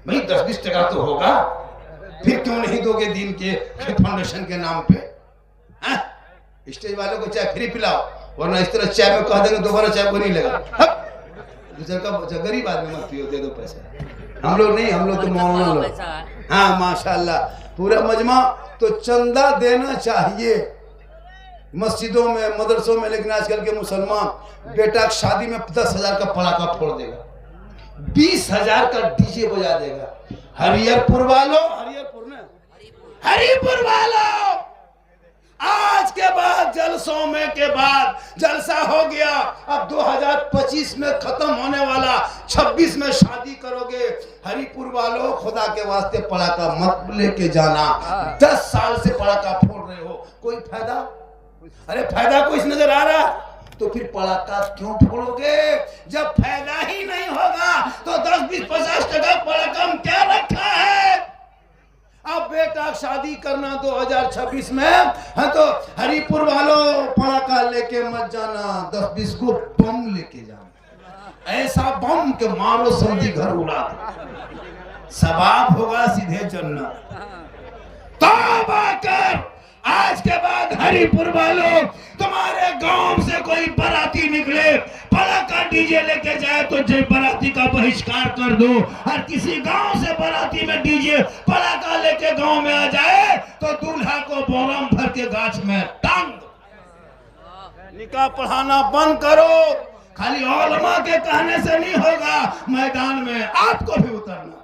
भाई? 10-20 टका तो होगा, फिर क्यों नहीं दोगे दीन के फाउंडेशन के नाम पे? स्टेज वालों को चाय फ्री पिलाओ, वरना इस तरह चाय में कह देंगे दोबारा चाय को नहीं लगा। गरीब आदमी मत पियो, दे दो पैसा। हम लोग नहीं, हम लोग तो मौलाना लोग। हाँ माशाल्लाह, पूरा मजमा। तो चंदा देना चाहिए मस्जिदों में, मदरसों में, लेकिन आजकल के मुसलमान बेटा शादी में 10,000 का पटाखा फोड़ देगा, 20,000 का डीजे बजा देगा। हरिहरपुर वालों, हरिहरपुर ने हरिपुर वालों, आज के बाद जलसों में के बाद जलसा हो गया। अब 2025 में खत्म होने वाला, 26 में शादी करोगे। हरिपुर वालों, खुदा के वास्ते पड़ाका मत लेके जाना। 10 साल से पड़ाका फोड़ रहे हो, कोई फायदा? अरे फायदा कुछ नजर आ रहा तो फिर पड़ाका क्यों फोड़ोगे? जब फायदा ही नहीं होगा तो 10, 20, 50 टका पड़ाका में क्या रखा है? अब बेटा शादी करना 2026 में है तो हरिपुर वालों पड़ाका लेके मत जाना, 10-20 को बम लेके जाना। ऐसा बम के मारो समझी घर उड़ा दो, सवाब होगा सीधे जन्नत। तौबा कर, आज के बाद हरिपुर वालों, तुम्हारे गांव से कोई बाराती निकले, पड़ाका डीजे लेके जाए तो जय बाराती का बहिष्कार कर दो। और किसी गांव से बाराती में डीजे पड़ाका लेके गांव में आ जाए तो दूल्हा को बोरम भर के गाछ में टांग दो। निकाह पढ़ाना बंद करो। खाली औलमा के कहने से नहीं होगा, मैदान में आपको भी उतरना।